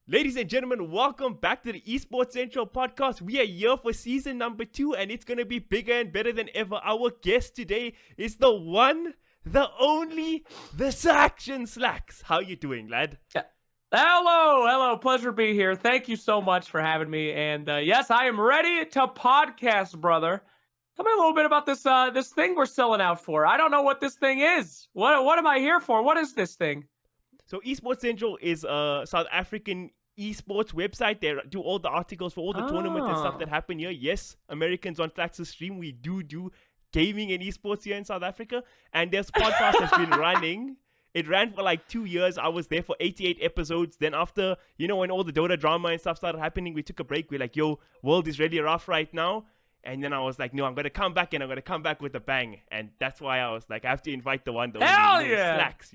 Ladies and gentlemen, welcome back to the Esports Central podcast. We are here for season number 2 and it's going to be bigger and better than ever. Our guest today is the one, the only, the SirActionSlacks. How you doing, lad? Hello. Pleasure to be here. Thank you so much for having me. And yes, I am ready to podcast, brother. Tell me a little bit about this this thing we're selling out for. I don't know what this thing is. What am I here for? What is this thing? So Esports Central is a South African esports website. They do all the articles for all the tournaments and stuff that happen here. Yes, Americans on Flax's stream, we do gaming and esports here in South Africa. And this podcast has been running. It ran for like 2 years. I was there for 88 episodes. Then after, when all the Dota drama and stuff started happening, we took a break. We're like, world is really rough right now. And then I was like, no, I'm going to come back and I'm going to come back with a bang. And that's why I was like, I have to invite the one, the only, Slacks,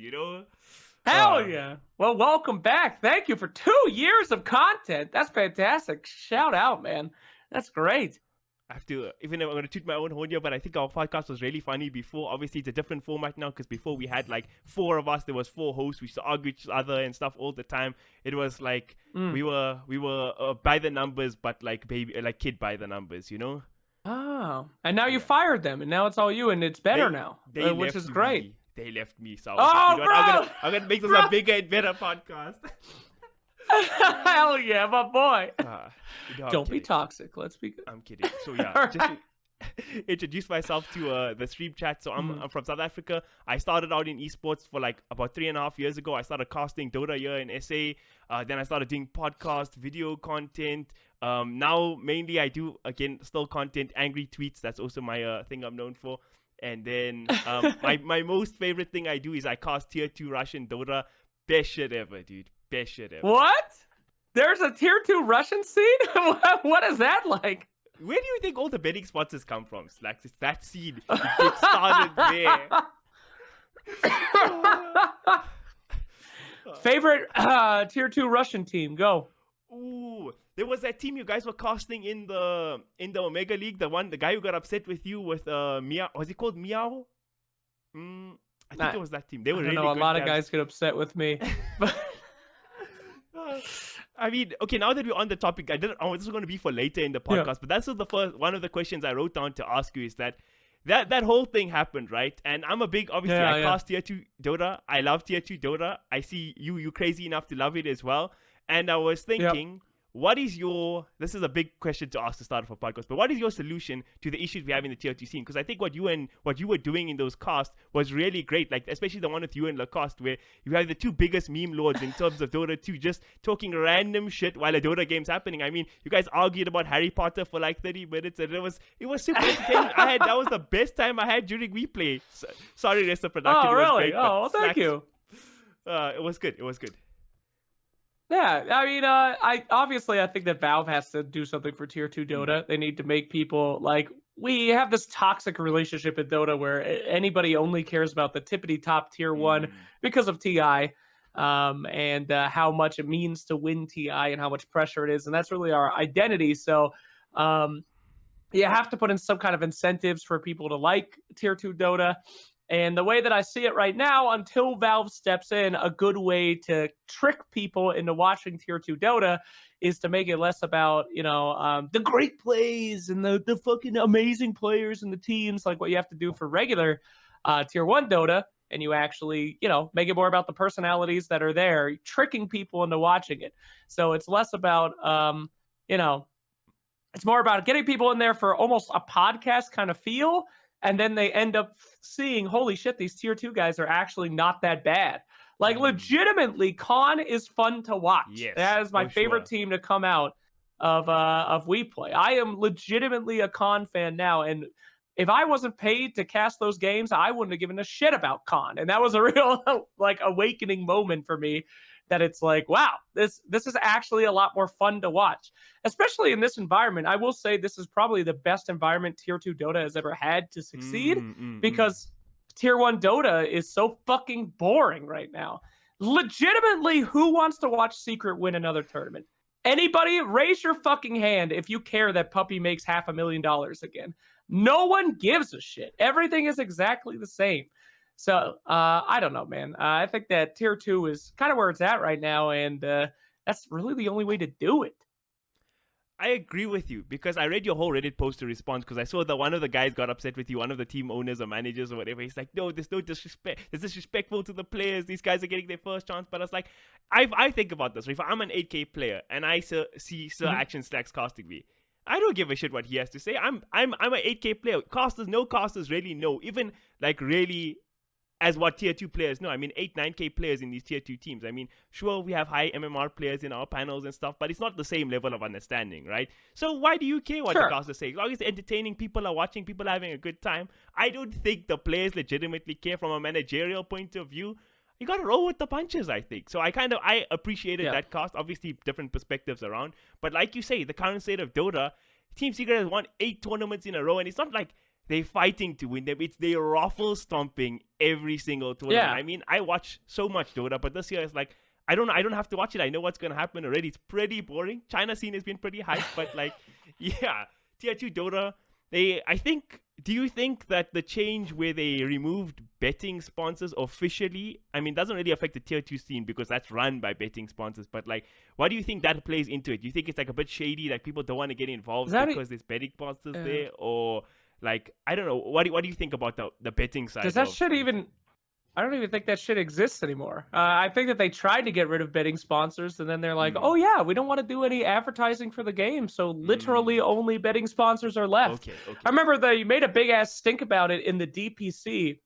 Hell yeah. Well, welcome back. Thank you for 2 years of content. That's fantastic. Shout out, man. That's great. I have to, even though I'm going to toot my own horn here, but I think our podcast was really funny before. Obviously, it's a different format now because before we had like 4 of us. There was 4 hosts. We used to argue each other and stuff all the time. It was like we were by the numbers, but like kid by the numbers, Oh, and now you fired them, and now it's all you, and it's better now, which is great. They left me, so I'm gonna make this a bigger and better podcast. Hell yeah, my boy. Don't be toxic. Let's be good. I'm kidding. So yeah, just to introduce myself to the stream chat. So I'm from South Africa. I started out in esports for like about 3.5 years ago. I started casting Dota here in SA. Then I started doing podcast, video content. Now mainly I do still content, angry tweets. That's also my thing I'm known for. And then my most favorite thing I do is I cast tier 2 Russian Dota. Best shit ever, dude. Best shit ever. What? There's a tier 2 Russian scene? What is that like? Where do you think all the betting sponsors come from, Slacks? It's that scene. It started there. Favorite tier 2 Russian team? Go. Ooh, there was that team you guys were casting in the Omega League. The guy who got upset with you with Meow. Was it called Meow? I think it was that team. They were really good. A lot of guys get upset with me. I mean, okay, now that we're on the topic, this is going to be for later in the podcast, but that's the first one of the questions I wrote down to ask you is that whole thing happened, right? And I'm a big, obviously, I cast tier 2 Dota. I love tier 2 Dota. I see you crazy enough to love it as well. And I was thinking, what is this is a big question to ask to start off a podcast, but what is your solution to the issues we have in the tier 2 scene? Because I think what you were doing in those casts was really great, like especially the one with you and Lacoste, where you have the 2 biggest meme lords in terms of Dota 2 just talking random shit while a Dota game's happening. I mean, you guys argued about Harry Potter for like 30 minutes and it was super entertaining. That was the best time I had during WePlay. Sorry, rest of production. Oh, really? Great, well, thank you. It was good. Yeah, I mean, I think that Valve has to do something for tier 2 Dota. They need to make people we have this toxic relationship in Dota where anybody only cares about the tippity top tier 1 because of TI, and how much it means to win TI and how much pressure it is, and that's really our identity. So, you have to put in some kind of incentives for people to like tier 2 Dota. And the way that I see it right now, until Valve steps in, a good way to trick people into watching tier 2 Dota is to make it less about, the great plays and the fucking amazing players and the teams, like what you have to do for regular tier 1 Dota. And you actually, make it more about the personalities that are there, tricking people into watching it. So it's less about, it's more about getting people in there for almost a podcast kind of feel. And then they end up seeing, holy shit, these tier 2 guys are actually not that bad. Like, legitimately, Con is fun to watch. Yes, that is my favorite team to come out of WePlay. I am legitimately a Con fan now, and if I wasn't paid to cast those games, I wouldn't have given a shit about Con. And that was a real, awakening moment for me, that it's like, wow, this is actually a lot more fun to watch, especially in this environment. I will say this is probably the best environment tier 2 Dota has ever had to succeed, because tier 1 Dota is so fucking boring right now. Legitimately, who wants to watch Secret win another tournament? Anybody? Raise your fucking hand if you care that Puppy makes $500,000 again. No one gives a shit. Everything is exactly the same. So I don't know, man. I think that tier 2 is kind of where it's at right now, and that's really the only way to do it. I agree with you because I read your whole Reddit post to response because I saw that one of the guys got upset with you, one of the team owners or managers or whatever. He's like, no, there's no disrespect. It's disrespectful to the players. These guys are getting their first chance. But I was like, I think about this. If I'm an 8K player and I see SirActionSlacks casting me, I don't give a shit what he has to say. I'm an 8K player. No casters really know. Even like really as what tier 2 players know. I mean, 8-9K players in these tier 2 teams. I mean, sure, we have high MMR players in our panels and stuff, but it's not the same level of understanding, right? So why do you care what the casters say? As long as it's entertaining, people are watching, people are having a good time. I don't think the players legitimately care from a managerial point of view. You got to roll with the punches, I think. So I appreciated that cast. Obviously, different perspectives around. But like you say, the current state of Dota, Team Secret has won 8 tournaments in a row, and it's not like they're fighting to win them. It's they ruffle stomping every single tournament. Yeah. I mean, I watch so much Dota, but this year it's like I don't have to watch it. I know what's gonna happen already. It's pretty boring. China scene has been pretty hype, but like, yeah, tier 2 Dota. Do you think that the change where they removed betting sponsors officially, I mean, doesn't really affect the tier 2 scene because that's run by betting sponsors, but like, what do you think that plays into it? Do you think it's like a bit shady that people don't want to get involved because there's betting sponsors there, or like, I don't know. What do you think about the betting side? Does that shit even? I don't even think that shit exists anymore. I think that they tried to get rid of betting sponsors, and then they're like, "Oh yeah, we don't want to do any advertising for the game, so literally only betting sponsors are left." Okay. I remember they made a big ass stink about it in the DPC.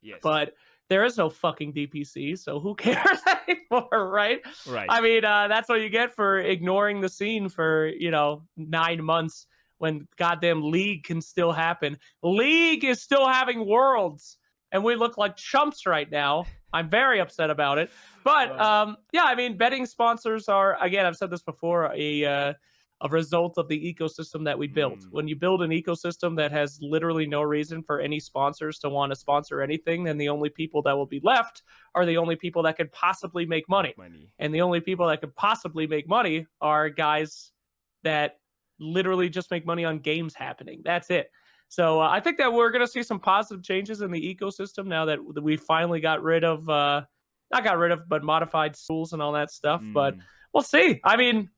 Yes. But there is no fucking DPC, so who cares anymore, right? Right. I mean, that's what you get for ignoring the scene for 9 months. When goddamn League can still happen. League is still having Worlds, and we look like chumps right now. I'm very upset about it. But yeah, I mean, betting sponsors are, again, I've said this before, a result of the ecosystem that we built. When you build an ecosystem that has literally no reason for any sponsors to want to sponsor anything, then the only people that will be left are the only people that could possibly make money. And the only people that could possibly make money are guys that literally just make money on games happening. That's it. So I think that we're going to see some positive changes in the ecosystem now that we finally got rid of, not got rid of, but modified schools and all that stuff. But we'll see. I mean,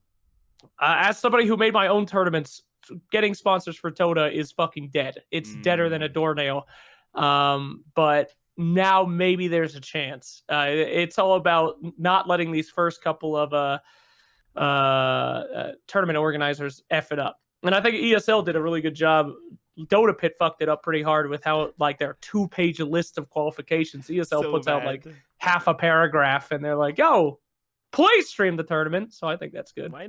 as somebody who made my own tournaments, getting sponsors for Dota is fucking dead. It's deader than a doornail. But now maybe there's a chance. It's all about not letting these first couple of tournament organizers F it up. And I think ESL did a really good job. Dota Pit fucked it up pretty hard with how like their 2-page list of qualifications. ESL puts out like half a paragraph and they're like, yo, please stream the tournament. So I think that's good. Why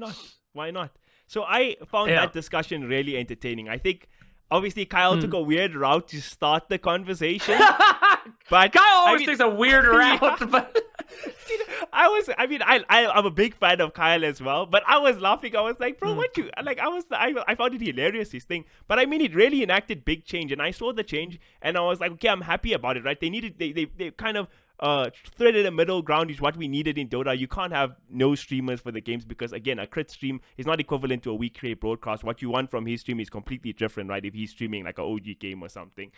not? So I found that discussion really entertaining. I think obviously Kyle took a weird route to start the conversation. But Kyle always takes a weird route, but I'm a big fan of Kyle as well, but I was laughing. I was like, bro, I found it hilarious, this thing. But I mean, it really enacted big change, and I saw the change, and I was like, okay, I'm happy about it, right? They kind of threaded a middle ground is what we needed in Dota. You can't have no streamers for the games because, again, a crit stream is not equivalent to a weekly broadcast. What you want from his stream is completely different, right? If he's streaming like an OG game or something.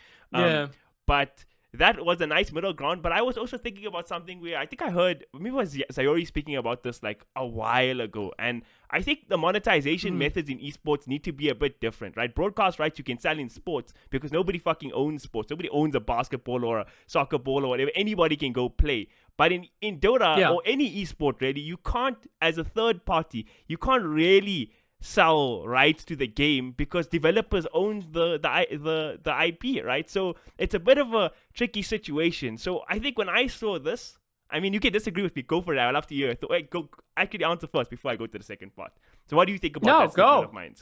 But that was a nice middle ground. But I was also thinking about something where I think I heard, maybe it was Sayori speaking about this like a while ago. And I think the monetization methods in esports need to be a bit different, right? Broadcast rights you can sell in sports because nobody fucking owns sports. Nobody owns a basketball or a soccer ball or whatever. Anybody can go play. But in Dota or any esport really, you can't, as a third party, you can't really sell rights to the game because developers own the IP, right? So it's a bit of a tricky situation. So I think when I saw this, I mean, you can disagree with me. Go for it. I'd love to hear. Go. I could answer first before I go to the second part. So what do you think about that statement of mine?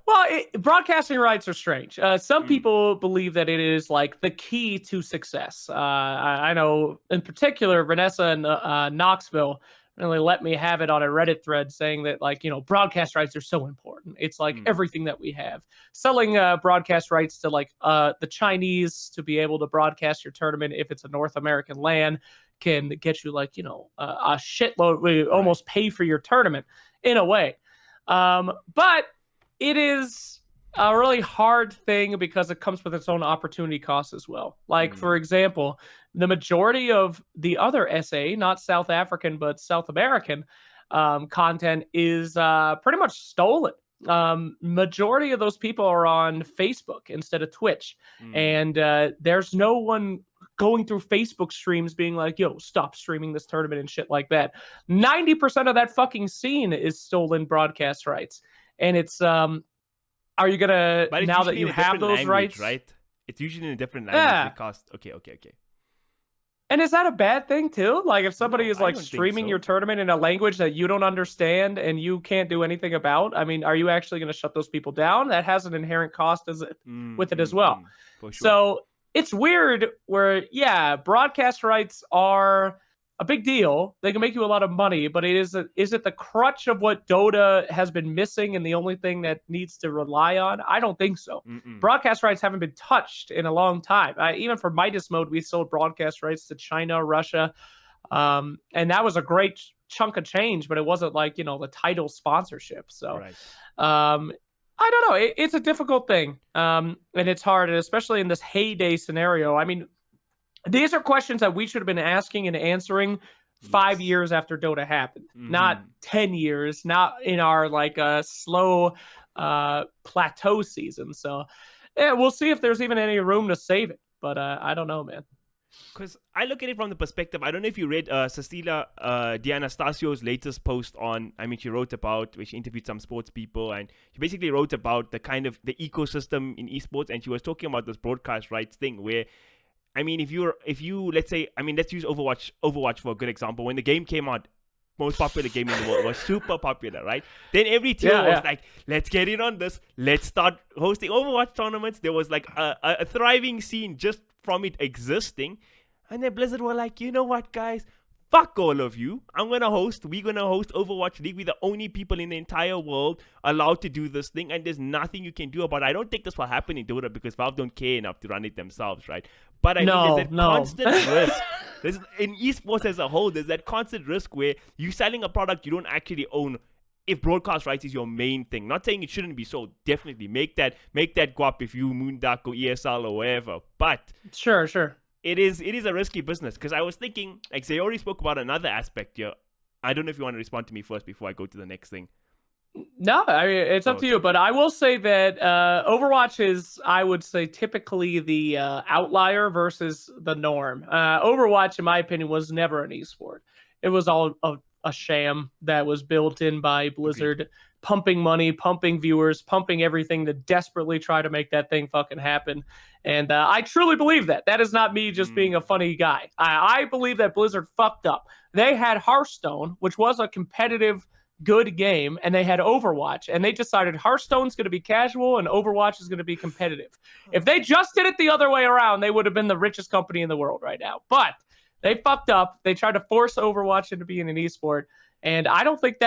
Well, broadcasting rights are strange. Some people believe that it is like the key to success. I know in particular, Vanessa in Knoxville really let me have it on a Reddit thread saying that, like, broadcast rights are so important. It's like everything that we have. Selling broadcast rights to like the Chinese to be able to broadcast your tournament if it's a North American LAN can get you like, a shitload. We almost pay for your tournament in a way. But it is a really hard thing because it comes with its own opportunity costs as well. Like, for example, the majority of the other SA, not South African, but South American content is pretty much stolen. Majority of those people are on Facebook instead of Twitch. And there's no one going through Facebook streams being like, yo, stop streaming this tournament and shit like that. 90% of that fucking scene is stolen broadcast rights. And it's are you gonna, now that you have those rights, right? It's usually in a different language. It costs okay. And is that a bad thing too? Like, if somebody is like streaming your tournament in a language that you don't understand and you can't do anything about, I mean, are you actually going to shut those people down? That has an inherent cost with it as well. For sure. So it's weird where, yeah, broadcast rights are a big deal. They can make you a lot of money, but is it the crutch of what Dota has been missing and the only thing that needs to rely on? I don't think so. Broadcast rights haven't been touched in a long time. Even for Midas Mode, we sold broadcast rights to China, Russia, and that was a great chunk of change, but it wasn't like, you know, the title sponsorship. So I don't know. It's a difficult thing, and it's hard, and especially in this heyday scenario. I mean, these are questions that we should have been asking and answering 5 years after Dota happened, not 10 years, not in our like slow plateau season. So yeah, we'll see if there's even any room to save it. But I don't know, man. Because I look at it from the perspective, I don't know if you read Cecilia D'Anastasio's latest post on, I mean, she wrote about, where she interviewed some sports people, and she basically wrote about the kind of the ecosystem in esports, and she was talking about this broadcast rights thing where, I mean, if you let's say, I mean, let's use Overwatch for a good example. When the game came out, most popular game in the world, was super popular, right? Then every tier was like, let's get in on this. Let's start hosting Overwatch tournaments. There was like a thriving scene just from it existing. And then Blizzard were like, you know what, guys? Fuck all of you. We're going to host Overwatch League. We're the only people in the entire world allowed to do this thing, and there's nothing you can do about it. I don't think this will happen in Dota because Valve don't care enough to run it themselves, right? But I mean, there's that constant risk. In esports as a whole, there's that constant risk where you're selling a product you don't actually own if broadcast rights is your main thing. Not saying it shouldn't be sold. Definitely make that go up if you Moonduck or ESL or wherever. But sure. It is a risky business, because I was thinking, like, they already spoke about another aspect here. I don't know if you want to respond to me first before I go to the next thing. No, I mean, it's up to you. But I will say that Overwatch is, I would say, typically the outlier versus the norm. Overwatch, in my opinion, was never an esport. It was all a sham that was built in by Blizzard, pumping money, pumping viewers, pumping everything to desperately try to make that thing fucking happen. And I truly believe that. That is not me just being a funny guy. I believe that Blizzard fucked up. They had Hearthstone, which was a competitive, good game, and they had Overwatch, and they decided Hearthstone's going to be casual and Overwatch is going to be competitive. If they just did it the other way around, they would have been the richest company in the world right now. But they fucked up. They tried to force Overwatch into being an esport, and I don't think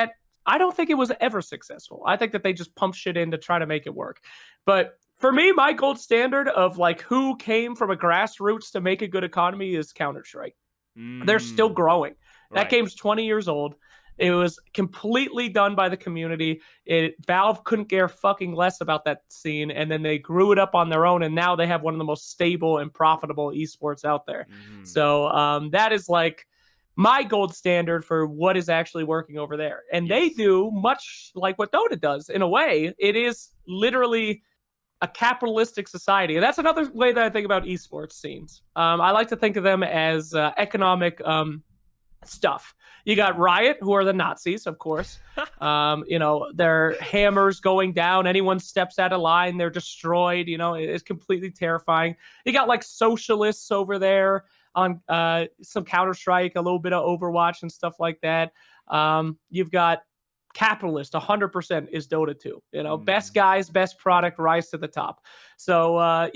it was ever successful. I think that they just pumped shit in to try to make it work. But for me, my gold standard of like who came from a grassroots to make a good economy is Counter-Strike. They're still growing. That game's 20 years old. It was completely done by the community. Valve couldn't care fucking less about that scene, and then they grew it up on their own, and now they have one of the most stable and profitable esports out there. So that is like my gold standard for what is actually working over there. And they do much like what Dota does. In a way, it is literally a capitalistic society. And that's another way that I think about esports scenes. I like to think of them as economic stuff. You got Riot, who are the Nazis, of course. You know, their hammers going down. Anyone steps out of line, they're destroyed. You know, it's completely terrifying. You got like socialists over there on some Counter-Strike, a little bit of Overwatch and stuff like that. You've got capitalist, 100% is Dota 2. You know, best guys, best product, rise to the top. So,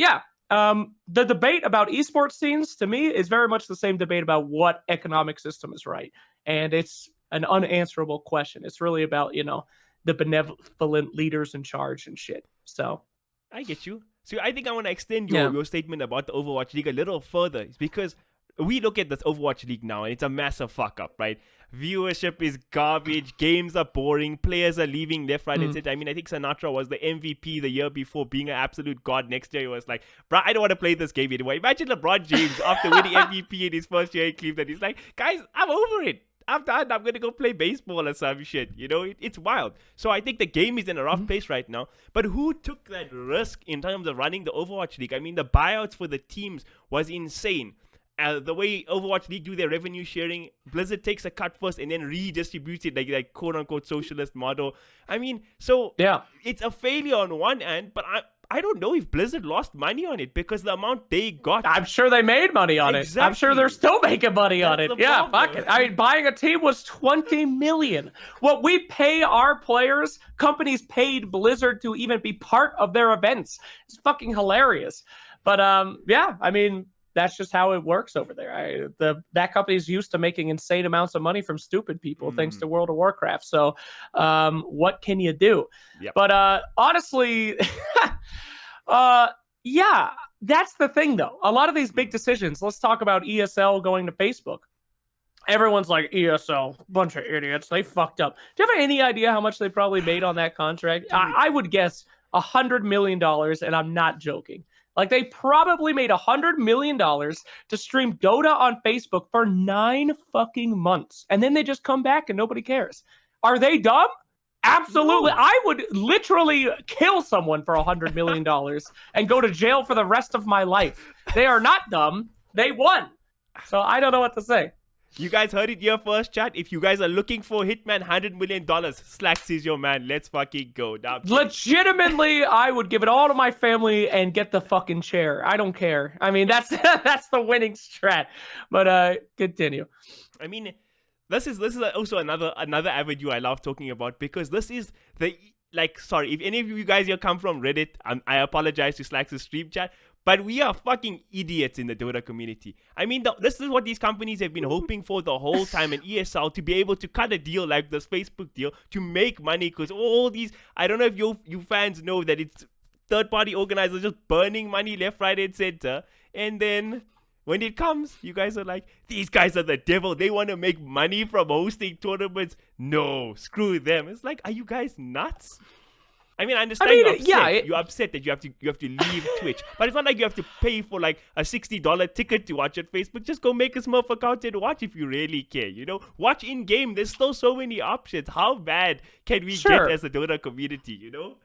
the debate about esports scenes, to me, is very much the same debate about what economic system is right. And it's an unanswerable question. It's really about, you know, the benevolent leaders in charge and shit. So I get you. So I think I want to extend your statement about the Overwatch League a little further. It's because we look at this Overwatch League now, and it's a massive fuck up, right? Viewership is garbage. Games are boring. Players are leaving left, right, and center. I mean, I think Sinatra was the MVP the year before, being an absolute god. Next year, he was like, bro, I don't want to play this game anymore. Imagine LeBron James after winning MVP in his first year in Cleveland. He's like, guys, I'm over it. I'm done. I'm going to go play baseball or some shit. You know, it's wild. So I think the game is in a rough place right now. But who took that risk in terms of running the Overwatch League? I mean, the buyouts for the teams was insane. The way Overwatch League do their revenue sharing, Blizzard takes a cut first and then redistributes it like quote-unquote socialist model. I mean, so yeah, it's a failure on one end, but I don't know if Blizzard lost money on it because the amount they got. I'm sure they made money on it. I'm sure they're still making money on it. Yeah, fuck it. I mean, buying a team was $20 million. What we pay our players, companies paid Blizzard to even be part of their events. It's fucking hilarious. But yeah, I mean, that's just how it works over there. That company's used to making insane amounts of money from stupid people thanks to World of Warcraft. So what can you do? Yep. But honestly, yeah, that's the thing, though. A lot of these big decisions, let's talk about ESL going to Facebook. Everyone's like, ESL, bunch of idiots. They fucked up. Do you have any idea how much they probably made on that contract? I would guess $100 million, and I'm not joking. Like, they probably made $100 million to stream Dota on Facebook for 9 fucking months. And then they just come back and nobody cares. Are they dumb? Absolutely. No. I would literally kill someone for $100 million and go to jail for the rest of my life. They are not dumb. They won. So I don't know what to say. You guys heard it here first, chat. If you guys are looking for Hitman $100 million, Slacks is your man. Let's fucking go. Legitimately, I would give it all to my family and get the fucking chair. I don't care. I mean, that's the winning strat. But continue. I mean, this is also another avenue I love talking about, because this is sorry, if any of you guys here come from Reddit, I apologize to Slacks' stream chat. But we are fucking idiots in the Dota community. I mean, this is what these companies have been hoping for the whole time in ESL, to be able to cut a deal like this Facebook deal to make money. Because all these, I don't know if you fans know that it's third-party organizers just burning money left, right, and center. And then when it comes, you guys are like, these guys are the devil. They want to make money from hosting tournaments. No, screw them. It's like, are you guys nuts? I mean, I understand you're upset. You're upset that you have to leave Twitch, but it's not like you have to pay for like a $60 ticket to watch at Facebook. Just go make a Smurf account and watch if you really care. You know, watch in game. There's still so many options. How bad can we get as a Dota community? You know.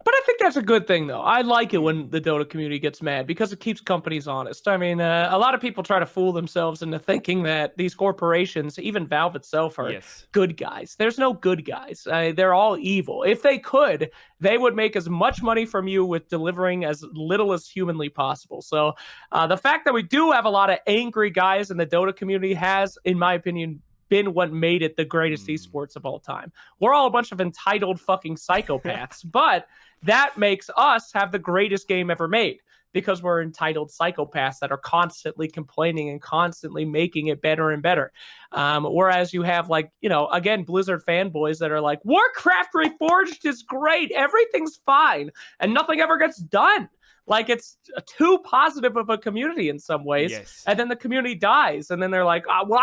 But I think that's a good thing, though. I like it when the Dota community gets mad because it keeps companies honest. I mean, a lot of people try to fool themselves into thinking that these corporations, even Valve itself, are good guys. There's no good guys. They're all evil. If they could, they would make as much money from you with delivering as little as humanly possible. So the fact that we do have a lot of angry guys in the Dota community has, in my opinion, been what made it the greatest esports of all time. We're all a bunch of entitled fucking psychopaths, but that makes us have the greatest game ever made because we're entitled psychopaths that are constantly complaining and constantly making it better and better. Whereas you have, like, you know, again, Blizzard fanboys that are like, Warcraft Reforged is great, everything's fine, and nothing ever gets done. Like, it's too positive of a community in some ways. Yes. And then the community dies. And then they're like, well,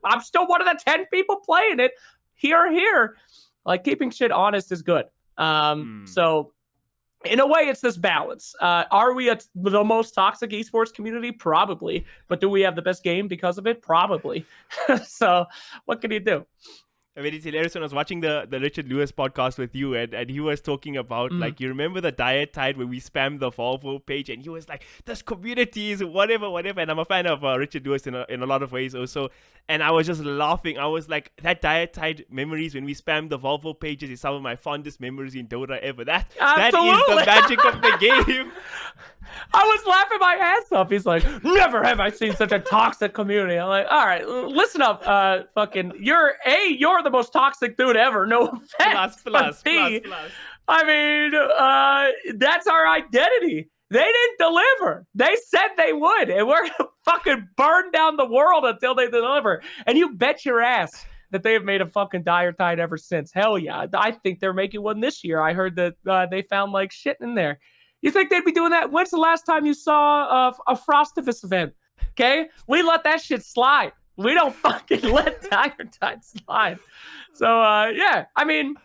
I'm still one of the 10 people playing it. Here. Like, keeping shit honest is good. So in a way, it's this balance. Are we the most toxic esports community? Probably. But do we have the best game because of it? Probably. So what can you do? I mean, it's hilarious when I was watching the Richard Lewis podcast with you, and he was talking about, like, you remember the Diet Tide where we spammed the Volvo page, and he was like, this community is whatever, and I'm a fan of Richard Lewis in a lot of ways also, and I was just laughing. I was like, that Diet Tide memories when we spammed the Volvo pages is some of my fondest memories in Dota ever. That is the magic of the game. I was laughing my ass off. He's like, never have I seen such a toxic community. I'm like, all right, listen up, fucking, you're the most toxic dude ever. No offense. Plus. I mean, that's our identity. They didn't deliver. They said they would, and we're gonna fucking burn down the world until they deliver. And you bet your ass that they have made a fucking Dire Tide ever since. Hell yeah. I think they're making one this year. I heard that they found like shit in there. You think they'd be doing that? When's the last time you saw a Frostivus event? Okay? We let that shit slide. We don't fucking let TI10 slide. So, yeah, I mean,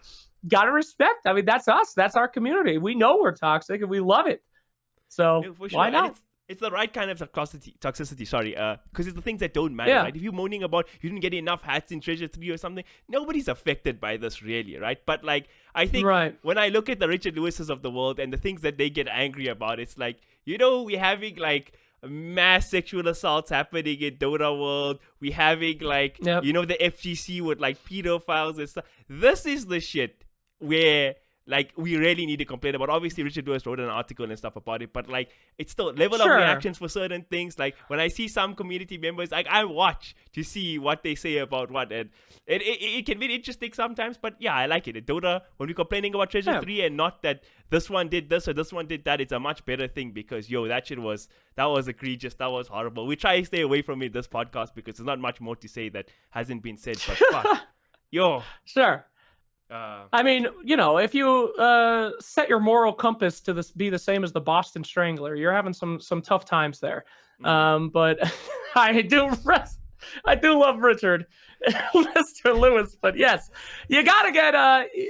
gotta respect. I mean, that's us. That's our community. We know we're toxic and we love it. So, no, for sure. Why not? It's the right kind of toxicity, sorry, because it's the things that don't matter, right? If you're moaning about you didn't get enough hats in Treasure 3 or something, nobody's affected by this really, right? But like, I think when I look at the Richard Lewis's of the world and the things that they get angry about, it's like, we're having like mass sexual assaults happening in Dota world. We're having like, the FGC with like pedophiles and stuff. This is the shit where like we really need to complain about. Obviously, Richard Lewis wrote an article and stuff about it, but like it's still level of reactions for certain things. Like when I see some community members, like I watch to see what they say about what, and it can be interesting sometimes. But yeah, I like it. In Dota, when we're complaining about Treasure 3 and not that this one did this or this one did that, it's a much better thing because that was egregious. That was horrible. We try to stay away from it this podcast because there's not much more to say that hasn't been said. But fuck, sure. I mean, if you set your moral compass to be the same as the Boston Strangler, you're having some tough times there. But I do love Richard, Mr. Lewis. But yes, you gotta get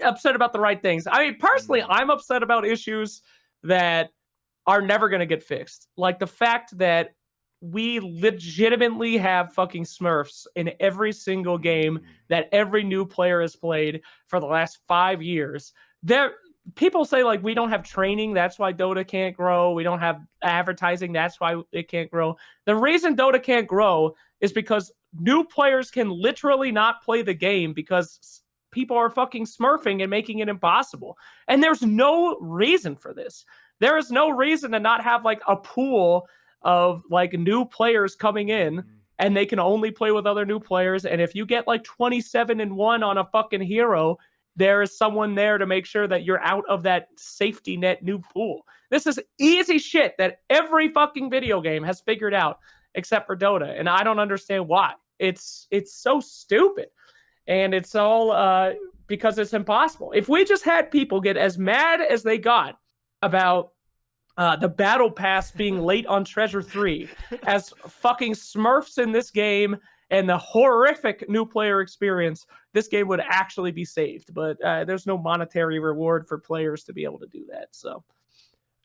upset about the right things. I mean, personally, I'm upset about issues that are never gonna get fixed, like the fact that we legitimately have fucking Smurfs in every single game that every new player has played for the last 5 years. People say like we don't have training, that's why Dota can't grow. We don't have advertising, that's why it can't grow. The reason Dota can't grow is because new players can literally not play the game because people are fucking smurfing and making it impossible. And there's no reason for this. There is no reason to not have like a pool of like new players coming in and they can only play with other new players. And if you get like 27-1 on a fucking hero, there is someone there to make sure that you're out of that safety net new pool. This is easy shit that every fucking video game has figured out except for Dota. And I don't understand why. It's so stupid. And it's all because it's impossible. If we just had people get as mad as they got about the battle pass being late on Treasure 3 as fucking Smurfs in this game and the horrific new player experience, this game would actually be saved. But there's no monetary reward for players to be able to do that. So,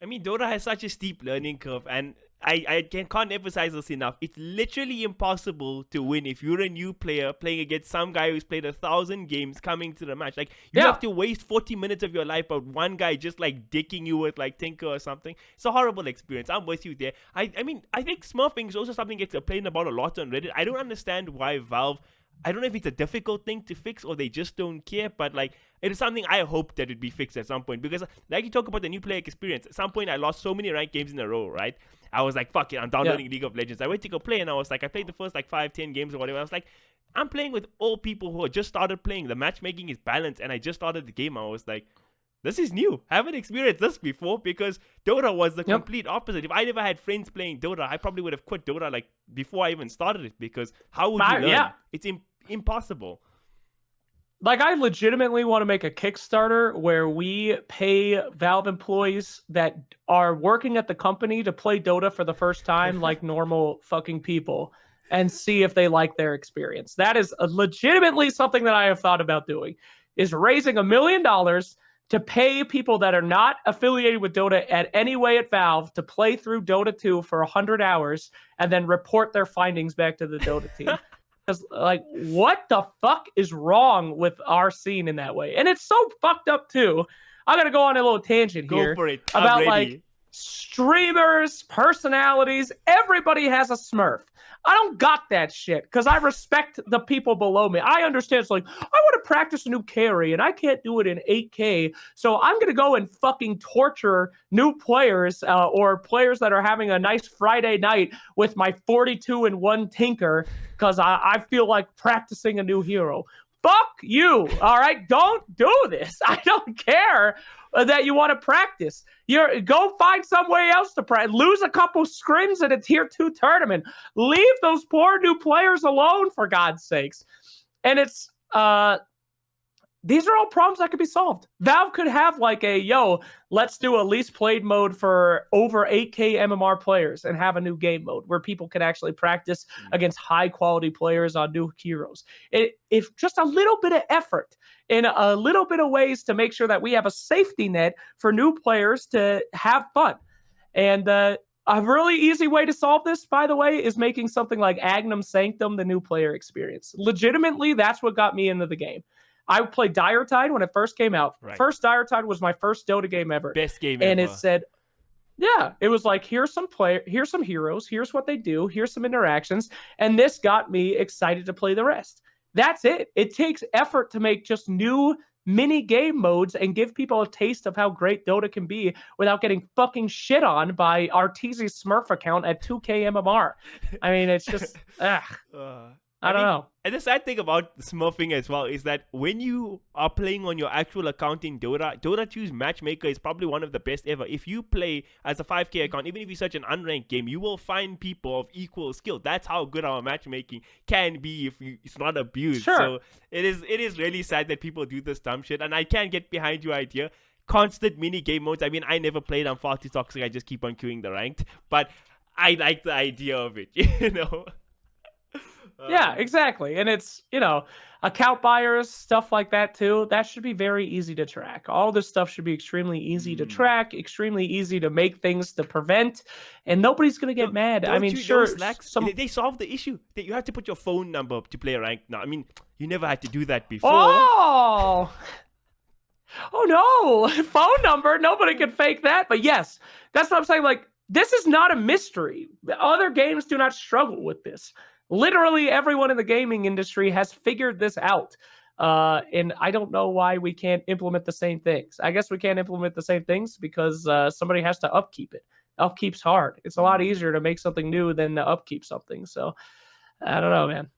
I mean, Dota has such a steep learning curve, and I can't emphasize this enough. It's literally impossible to win if you're a new player playing against some guy who's played 1,000 games coming to the match. Like, you have to waste 40 minutes of your life on one guy just like dicking you with like Tinker or something. It's a horrible experience. I'm with you there. I mean, I think smurfing is also something that gets complained about a lot on Reddit. I don't understand why Valve, I don't know if it's a difficult thing to fix or they just don't care, but like it is something I hope that it'd be fixed at some point, because like you talk about the new player experience, at some point I lost so many ranked games in a row, right? I was like, fuck it, I'm downloading League of Legends. I went to go play and I was like, I played the first like 5-10 games or whatever. I was like, I'm playing with all people who just started playing. The matchmaking is balanced and I just started the game. I was like, this is new. I haven't experienced this before, because Dota was the complete opposite. If I never had friends playing Dota, I probably would have quit Dota like before I even started it, because how would you learn? It's impossible. Like, I legitimately want to make a Kickstarter where we pay Valve employees that are working at the company to play Dota for the first time like normal fucking people, and see if they like their experience. That is legitimately something that I have thought about doing, is raising $1 million to pay people that are not affiliated with Dota at any way at Valve to play through Dota 2 for 100 hours and then report their findings back to the Dota team. Because, like, what the fuck is wrong with our scene in that way? And it's so fucked up, too. I'm going to go on a little tangent here. Go for it. About, like, streamers, personalities. Everybody has a Smurf. I don't got that shit because I respect the people below me. I understand it's like, I want to practice a new carry and I can't do it in 8K. So I'm going to go and fucking torture new players or players that are having a nice Friday night with my 42-1 Tinker because I feel like practicing a new hero. Fuck you, all right? Don't do this. I don't care that you want to practice. Go find some way else to practice. Lose a couple scrims in a tier 2 tournament. Leave those poor new players alone, for God's sakes. And it's these are all problems that could be solved. Valve could have like let's do a least played mode for over 8K MMR players and have a new game mode where people can actually practice against high quality players on new heroes. If just a little bit of effort in a little bit of ways to make sure that we have a safety net for new players to have fun. And a really easy way to solve this, by the way, is making something like Agnum Sanctum the new player experience. Legitimately, that's what got me into the game. I played Dire Tide when it first came out. Right. First Dire Tide was my first Dota game ever. Best game ever. And it said, it was like, here's some heroes, here's what they do, here's some interactions, and this got me excited to play the rest. That's it. It takes effort to make just new mini game modes and give people a taste of how great Dota can be without getting fucking shit on by Arteezy's Smurf account at 2K MMR. I mean, it's just, I don't know. And the sad thing about smurfing as well is that when you are playing on your actual account in Dota 2's Matchmaker is probably one of the best ever. If you play as a 5K account, even if you search an unranked game, you will find people of equal skill. That's how good our matchmaking can be if it's not abused. Sure. So it is really sad that people do this dumb shit. And I can get behind your idea. Constant mini game modes. I mean, I never played. I'm far too toxic. I just keep on queuing the ranked. But I like the idea of it, you know? Yeah, exactly. And it's, account buyers, stuff like that too. That should be very easy to track. All this stuff should be extremely easy to track, extremely easy to make things to prevent, and nobody's going to get mad. I mean, sure, they solved the issue that you have to put your phone number to play ranked now. I mean, you never had to do that before. Oh no, phone number. Nobody can fake that. But yes, that's what I'm saying. Like, this is not a mystery. Other games do not struggle with this. Literally everyone in the gaming industry has figured this out. And I don't know why we can't implement the same things. I guess we can't implement the same things because somebody has to upkeep it. Upkeep's hard. It's a lot easier to make something new than to upkeep something. So I don't know, man.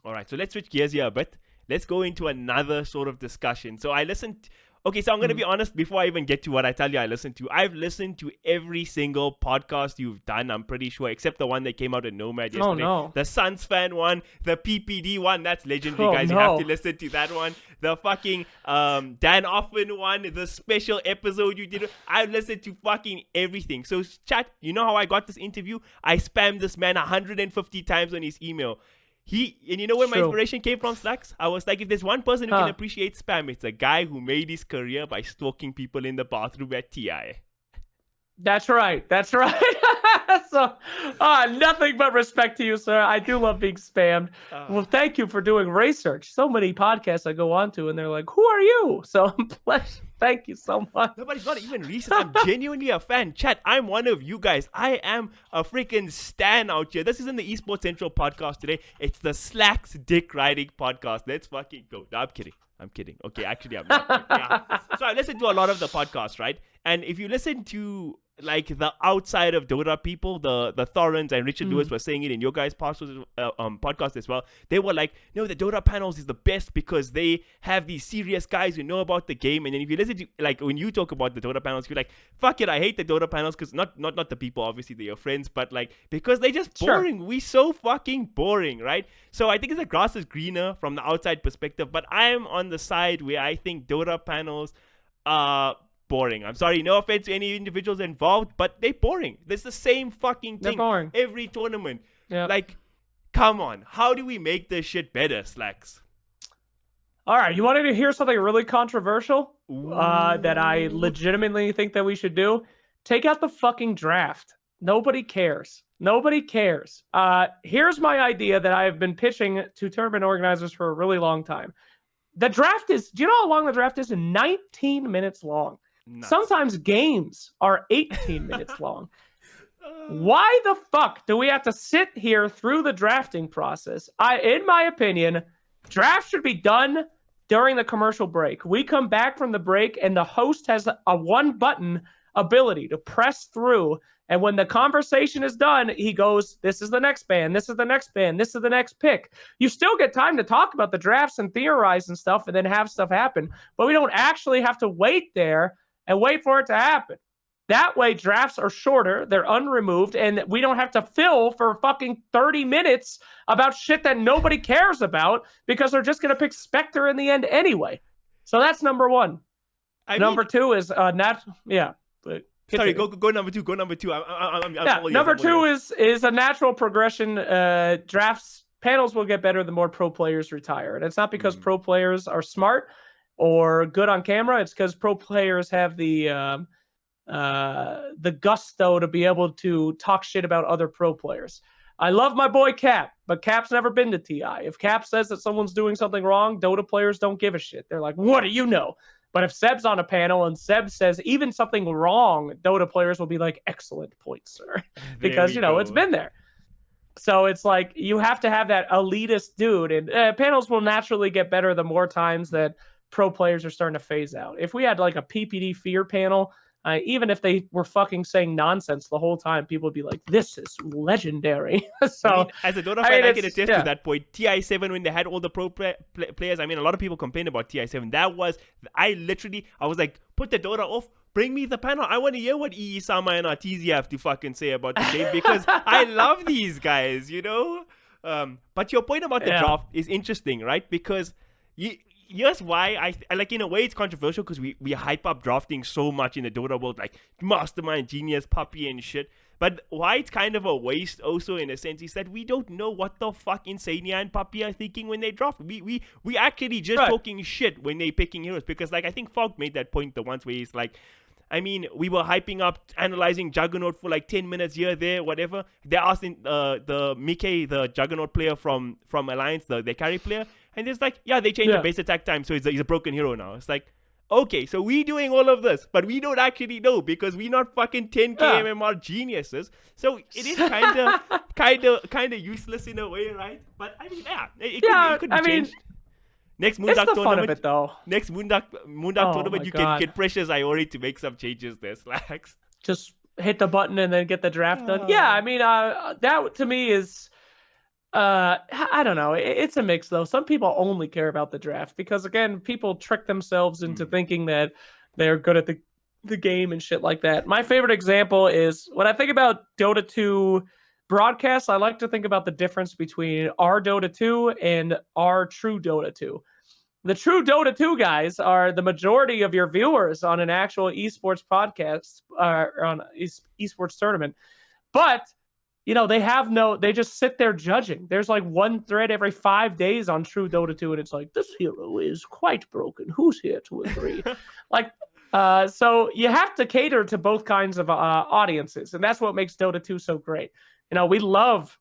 All right, so let's switch gears here a bit. Let's go into another sort of discussion. So I listened... Okay, so I'm going to be honest, before I even get to what I tell you I listened to, I've listened to every single podcast you've done, I'm pretty sure, except the one that came out at Nomad yesterday. Oh, no. The Suns fan one, the PPD one, that's legendary, guys. No. You have to listen to that one. The fucking Dan Offen one, the special episode you did. I've listened to fucking everything. So, chat, you know how I got this interview? I spammed this man 150 times on his email. And you know where my inspiration came from, Slacks? I was like, if there's one person who can appreciate spam, it's a guy who made his career by stalking people in the bathroom at TI. That's right. So, nothing but respect to you, sir. I do love being spammed. Well, thank you for doing research. So many podcasts I go on to, and they're like, who are you? So, thank you so much. Nobody's not even research. I'm genuinely a fan. Chat, I'm one of you guys. I am a freaking stan out here. This isn't the Esports Central podcast today. It's the Slacks Dick Riding podcast. Let's fucking go. No, I'm kidding. Okay, actually, I'm not. Yeah. So I listen to a lot of the podcasts, right? And if you listen to like the outside of Dota people, the Thorens and Richard Lewis were saying it in your guys' podcast as well. They were like, no, the Dota panels is the best because they have these serious guys who know about the game. And then if you listen to, like, when you talk about the Dota panels, you're like, fuck it, I hate the Dota panels because not the people, obviously, they're your friends, but like, because they're just boring. Sure. We so fucking boring, right? So I think the grass is greener from the outside perspective, but I'm on the side where I think Dota panels are boring. I'm sorry, no offense to any individuals involved, but they're boring. There's the same fucking thing every tournament. Yep. Like, come on. How do we make this shit better, Slacks? All right, you wanted to hear something really controversial that I legitimately think that we should do? Take out the fucking draft. Nobody cares. Here's my idea that I have been pitching to tournament organizers for a really long time. The draft is, do you know how long the draft is? 19 minutes long. Nuts. Sometimes games are 18 minutes long. Why the fuck do we have to sit here through the drafting process? In my opinion, draft should be done during the commercial break. We come back from the break and the host has a one button ability to press through. And when the conversation is done, he goes, this is the next band, this is the next band, this is the next pick. You still get time to talk about the drafts and theorize and stuff and then have stuff happen. But we don't actually have to wait there and wait for it to happen. That way, drafts are shorter, they're unremoved, and we don't have to fill for fucking 30 minutes about shit that nobody cares about because they're just going to pick Spectre in the end anyway. So that's number one. Number mean, two is yeah. Sorry, go number two. Go number two. I'm number two is a natural progression. Drafts panels will get better the more pro players retire, and it's not because pro players are smart or good on camera. It's because pro players have the gusto to be able to talk shit about other pro players. I love my boy Cap, but Cap's never been to TI. If Cap says that someone's doing something wrong, Dota players don't give a shit. They're like, what do you know? But if Seb's on a panel and Seb says even something wrong, Dota players will be like, excellent point, sir. Because, it's been there. So it's like you have to have that elitist dude. And panels will naturally get better the more times that pro players are starting to phase out. If we had like a PPD fear panel, even if they were fucking saying nonsense the whole time, people would be like, this is legendary. So, as a Dota fan, I can attest to that point. TI7, when they had all the pro players, a lot of people complained about TI7. I was like, put the Dota off. Bring me the panel. I want to hear what Sama and Arteezy have to fucking say about the game because I love these guys, But your point about the draft is interesting, right? Because here's why I like, in a way it's controversial because we hype up drafting so much in the Dota world, like Mastermind, Genius, Puppy and shit. But why it's kind of a waste also in a sense is that we don't know what the fuck Insania and Puppy are thinking when they draft. We actually just talking shit when they picking heroes because like I think Fog made that point the once where he's like, we were hyping up, analyzing Juggernaut for like 10 minutes here, there, whatever. They asked the Mickey, the Juggernaut player from Alliance, the carry player, and it's like, they changed the base attack time, so he's a broken hero now. It's like, okay, so we doing all of this, but we don't actually know because we're not fucking 10k MMR geniuses. So it is kind of useless in a way, right? But it could be changed. Next Moonduck tournament, of it, though. Next Moonduck tournament, you can get pressures Iori to make some changes there, Slacks. Just hit the button and then get the draft done. Yeah, that to me is, I don't know. It's a mix, though. Some people only care about the draft because, again, people trick themselves into thinking that they're good at the game and shit like that. My favorite example is when I think about Dota 2 broadcasts, I like to think about the difference between our Dota 2 and our true Dota 2. The true Dota 2 guys are the majority of your viewers on an actual esports podcast or on esports tournament. But, they just sit there judging. There's like one thread every 5 days on true Dota 2, and it's like, this hero is quite broken. Who's here to agree? So you have to cater to both kinds of audiences, and that's what makes Dota 2 so great. We love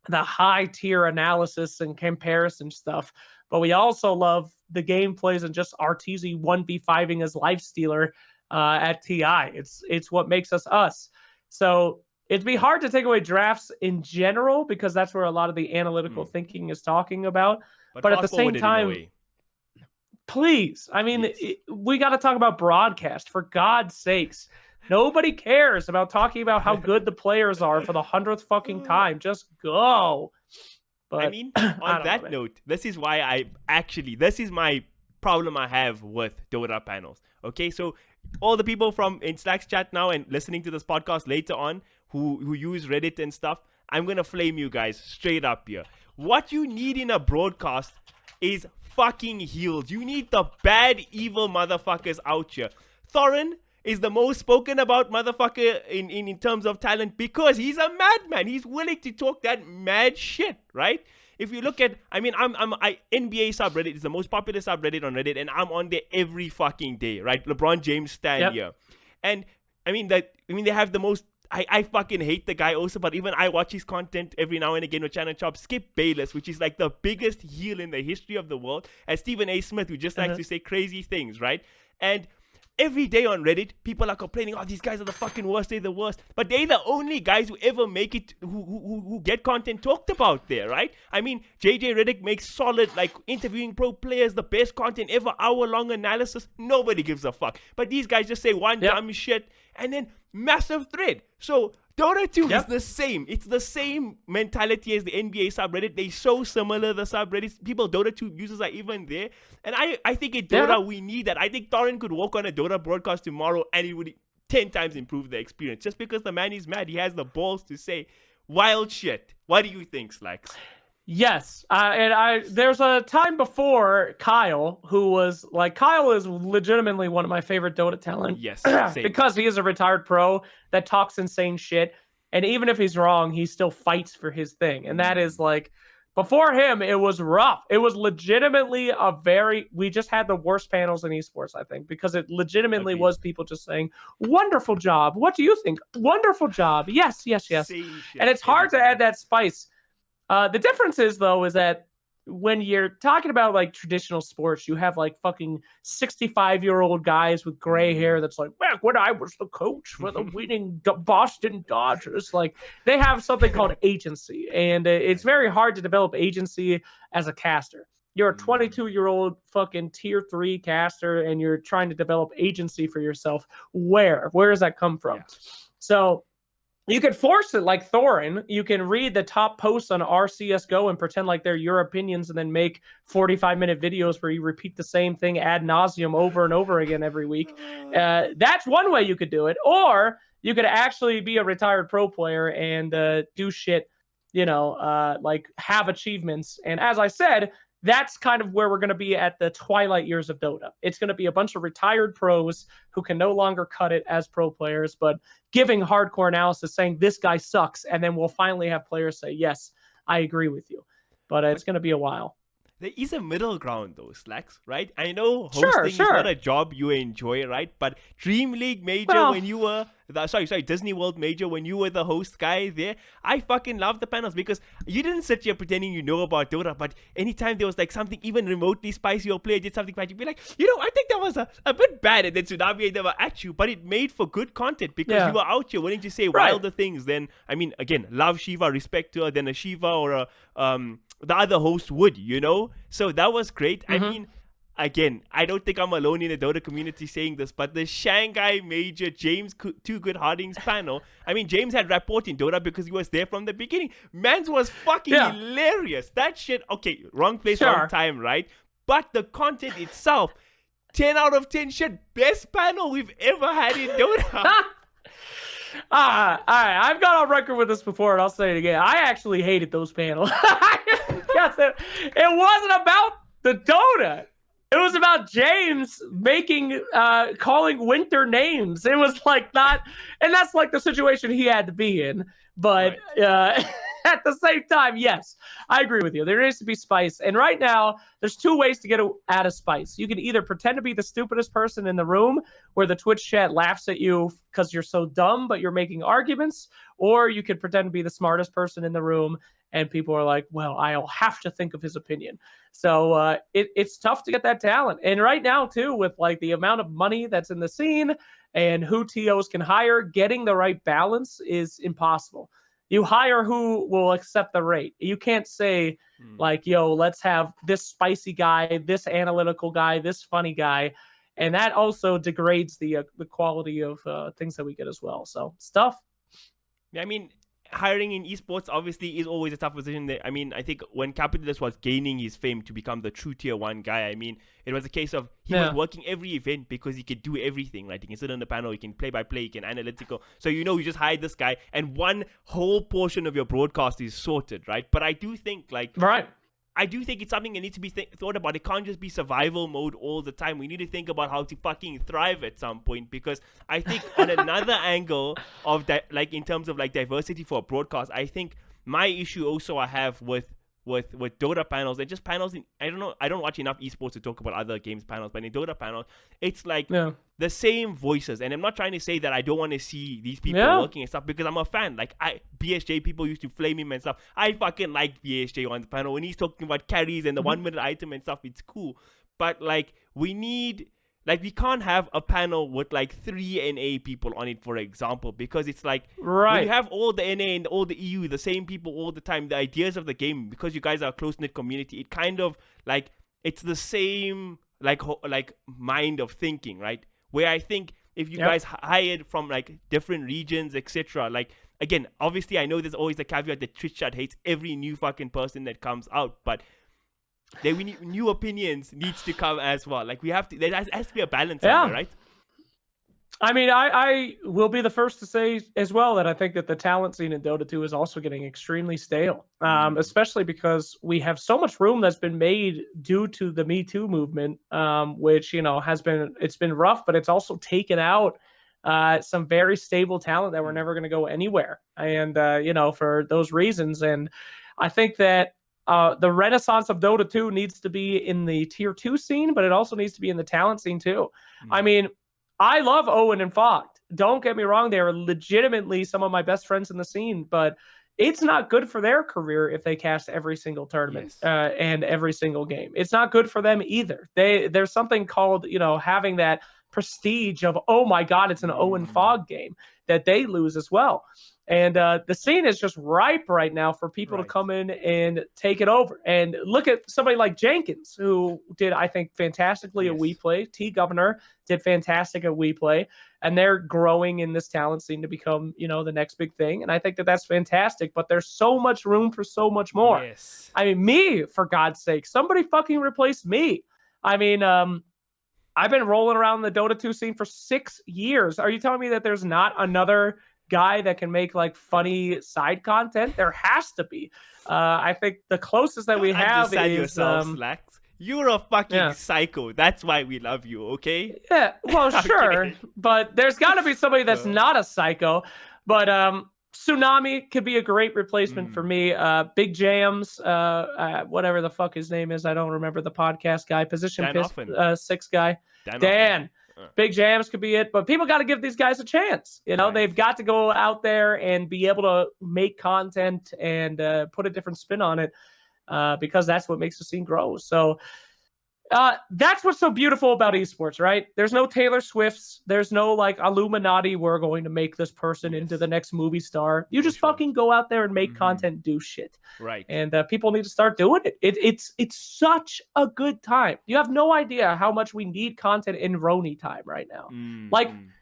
the high tier analysis and comparison stuff, but we also love the gameplays and just Arteezy 1v5ing as Lifestealer at TI. It's what makes us us. So it'd be hard to take away drafts in general because that's where a lot of the analytical thinking is talking about. But at the same time, please, we got to talk about broadcast, for God's sakes. Nobody cares about talking about how good the players are for the 100th fucking time. Just go. But on that note, this is why this is my problem I have with Dota panels. Okay, so all the people in Slacks chat now and listening to this podcast later on who use Reddit and stuff, I'm going to flame you guys straight up here. What you need in a broadcast is fucking heels. You need the bad, evil motherfuckers out here. Thorin is the most spoken about motherfucker in terms of talent because he's a madman. He's willing to talk that mad shit, right? If you look at, NBA subreddit is the most popular subreddit on Reddit, and I'm on there every fucking day, right? LeBron James stand here, and they have the most. I fucking hate the guy also, but even I watch his content every now and again with Channel Chop. Skip Bayless, which is like the biggest heel in the history of the world, and Stephen A. Smith, who just likes to say crazy things, right? And every day on Reddit, people are complaining, these guys are the fucking worst, they're the worst. But they're the only guys who ever make it, who get content talked about there, right? JJ Redick makes solid, interviewing pro players, the best content ever, hour-long analysis. Nobody gives a fuck. But these guys just say one dumb shit, and then massive thread. So Dota 2 is the same. It's the same mentality as the NBA subreddit. They're so similar, the subreddits. Dota 2 users are even there. And I think in Dota, we need that. I think Thorin could walk on a Dota broadcast tomorrow and it would 10 times improve the experience. Just because the man is mad, he has the balls to say wild shit. What do you think, Slacks? Yes, there's a time before Kyle who was like, Kyle is legitimately one of my favorite Dota talent. Yes, same. Because he is a retired pro that talks insane shit, and even if he's wrong, he still fights for his thing, and that is like, before him, it was rough. It was legitimately we just had the worst panels in esports, I think, because it legitimately was people just saying, wonderful job. What do you think? Wonderful job. Yes, yes, yes. And it's hard to add that spice. The difference is, though, is that when you're talking about like traditional sports, you have like fucking 65-year-old guys with gray hair that's like, back when I was the coach for the winning Boston Dodgers. Like, they have something called agency, and it's very hard to develop agency as a caster. You're a 22-year-old fucking tier 3 caster, and you're trying to develop agency for yourself. Where does that come from? So you could force it like Thorin. You can read the top posts on RCSGO and pretend like they're your opinions, and then make 45-minute videos where you repeat the same thing ad nauseum over and over again every week. That's one way you could do it. Or you could actually be a retired pro player and do shit, like have achievements. And as I said, that's kind of where we're going to be at the twilight years of Dota. It's going to be a bunch of retired pros who can no longer cut it as pro players, but giving hardcore analysis saying this guy sucks. And then we'll finally have players say, yes, I agree with you. But it's going to be a while. There is a middle ground though, Slacks, right? I know hosting is not a job you enjoy, right? But Dream League Major when you were... Disney World Major when you were the host guy there, I fucking love the panels because you didn't sit here pretending you know about Dota, but anytime there was like something even remotely spicy or player did something bad, you'd be like, I think that was a bit bad, and then Tsunami they were at you, but it made for good content because you were out here willing to say wilder things than, I mean, again, love Shiva, respect to her, than a Shiva or a the other host would, So that was great. I mean, again, I don't think I'm alone in the Dota community saying this, but the Shanghai Major James Too Good Harding's panel, I mean, James had rapport in Dota because he was there from the beginning. Mans was fucking hilarious. That shit, okay, wrong place, wrong time, right? But the content itself, 10 out of 10 shit, best panel we've ever had in Dota. All right, I've gone on record with this before, and I'll say it again. I actually hated those panels. Yes, it wasn't about the Dota. It was about James calling Winter names. It was like not, and that's like the situation he had to be in. But at the same time, yes, I agree with you. There needs to be spice. And right now, there's two ways to get out of spice. You can either pretend to be the stupidest person in the room where the Twitch chat laughs at you because you're so dumb, but you're making arguments, or you could pretend to be the smartest person in the room and people are like, well, I'll have to think of his opinion. So it's tough to get that talent. And right now, too, with like the amount of money that's in the scene and who TOs can hire, getting the right balance is impossible. You hire who will accept the rate. You can't say like, yo, let's have this spicy guy, this analytical guy, this funny guy. And that also degrades the quality of things that we get as well. So it's tough. Yeah, I mean, hiring in esports obviously is always a tough position. I mean, I think when Capitalist was gaining his fame to become the true tier 1 guy, I mean, it was a case of he was working every event because he could do everything, right? He can sit on the panel, he can play by play, he can analytical. So you just hire this guy and one whole portion of your broadcast is sorted, right? But I do think I do think it's something that needs to be thought about. It can't just be survival mode all the time. We need to think about how to fucking thrive at some point, because I think on another angle of that, like in terms of like diversity for a broadcast, I think my issue also I have with Dota panels and just panels in, I don't know, I don't watch enough esports to talk about other games panels, but in Dota panels, it's like the same voices. And I'm not trying to say that I don't want to see these people working and stuff, because I'm a fan. Like BSJ, people used to flame him and stuff. I fucking like BSJ on the panel. When he's talking about carries and the 1 minute item and stuff, it's cool. But like we can't have a panel with like 3 NA people on it, for example, because it's like when you have all the NA and all the EU, the same people all the time, the ideas of the game, because you guys are a close-knit community, it kind of like, it's the same like mind of thinking, right? Where I think if you guys hired from like different regions, etc., like, again, obviously I know there's always the caveat that Twitch chat hates every new fucking person that comes out, but new opinions needs to come as well. Like there has to be a balance somewhere, right? I mean, I will be the first to say as well that I think that the talent scene in Dota 2 is also getting extremely stale, especially because we have so much room that's been made due to the Me Too movement, which, it's been rough, but it's also taken out some very stable talent that were never going to go anywhere. And, for those reasons. And I think that the renaissance of Dota 2 needs to be in the tier 2 scene, but it also needs to be in the talent scene too. I mean, I love Owen and Fogged. Don't get me wrong, they're legitimately some of my best friends in the scene, but it's not good for their career if they cast every single tournament and every single game. It's not good for them either. There's something called, having that prestige of, oh my God, it's an Owen Fogg game that they lose as well. And the scene is just ripe right now for people to come in and take it over. And look at somebody like Jenkins, who did, I think, fantastically at WePlay. T Governor did fantastic at WePlay. And they're growing in this talent scene to become, the next big thing. And I think that that's fantastic. But there's so much room for so much more. Yes. I mean, me, for God's sake, somebody fucking replace me. I mean, I've been rolling around the Dota 2 scene for 6 years. Are you telling me that there's not another guy that can make like funny side content? There has to be. I think the closest that we have is Slacks. You're a fucking psycho. That's why we love you, okay? Yeah, well, sure. But there's got to be somebody that's not a psycho. But Tsunami could be a great replacement for me. Big Jams, whatever the fuck his name is. I don't remember the podcast guy. Position 6 guy. Dan. Big Jams could be it, but people got to give these guys a chance. They've got to go out there and be able to make content and put a different spin on it because that's what makes the scene grow. So that's what's so beautiful about esports, right? There's no Taylor Swifts. There's no like Illuminati. We're going to make this person into the next movie star. You just fucking go out there and make content, do shit. Right. And people need to start doing it. It's such a good time. You have no idea how much we need content in Roni time right now.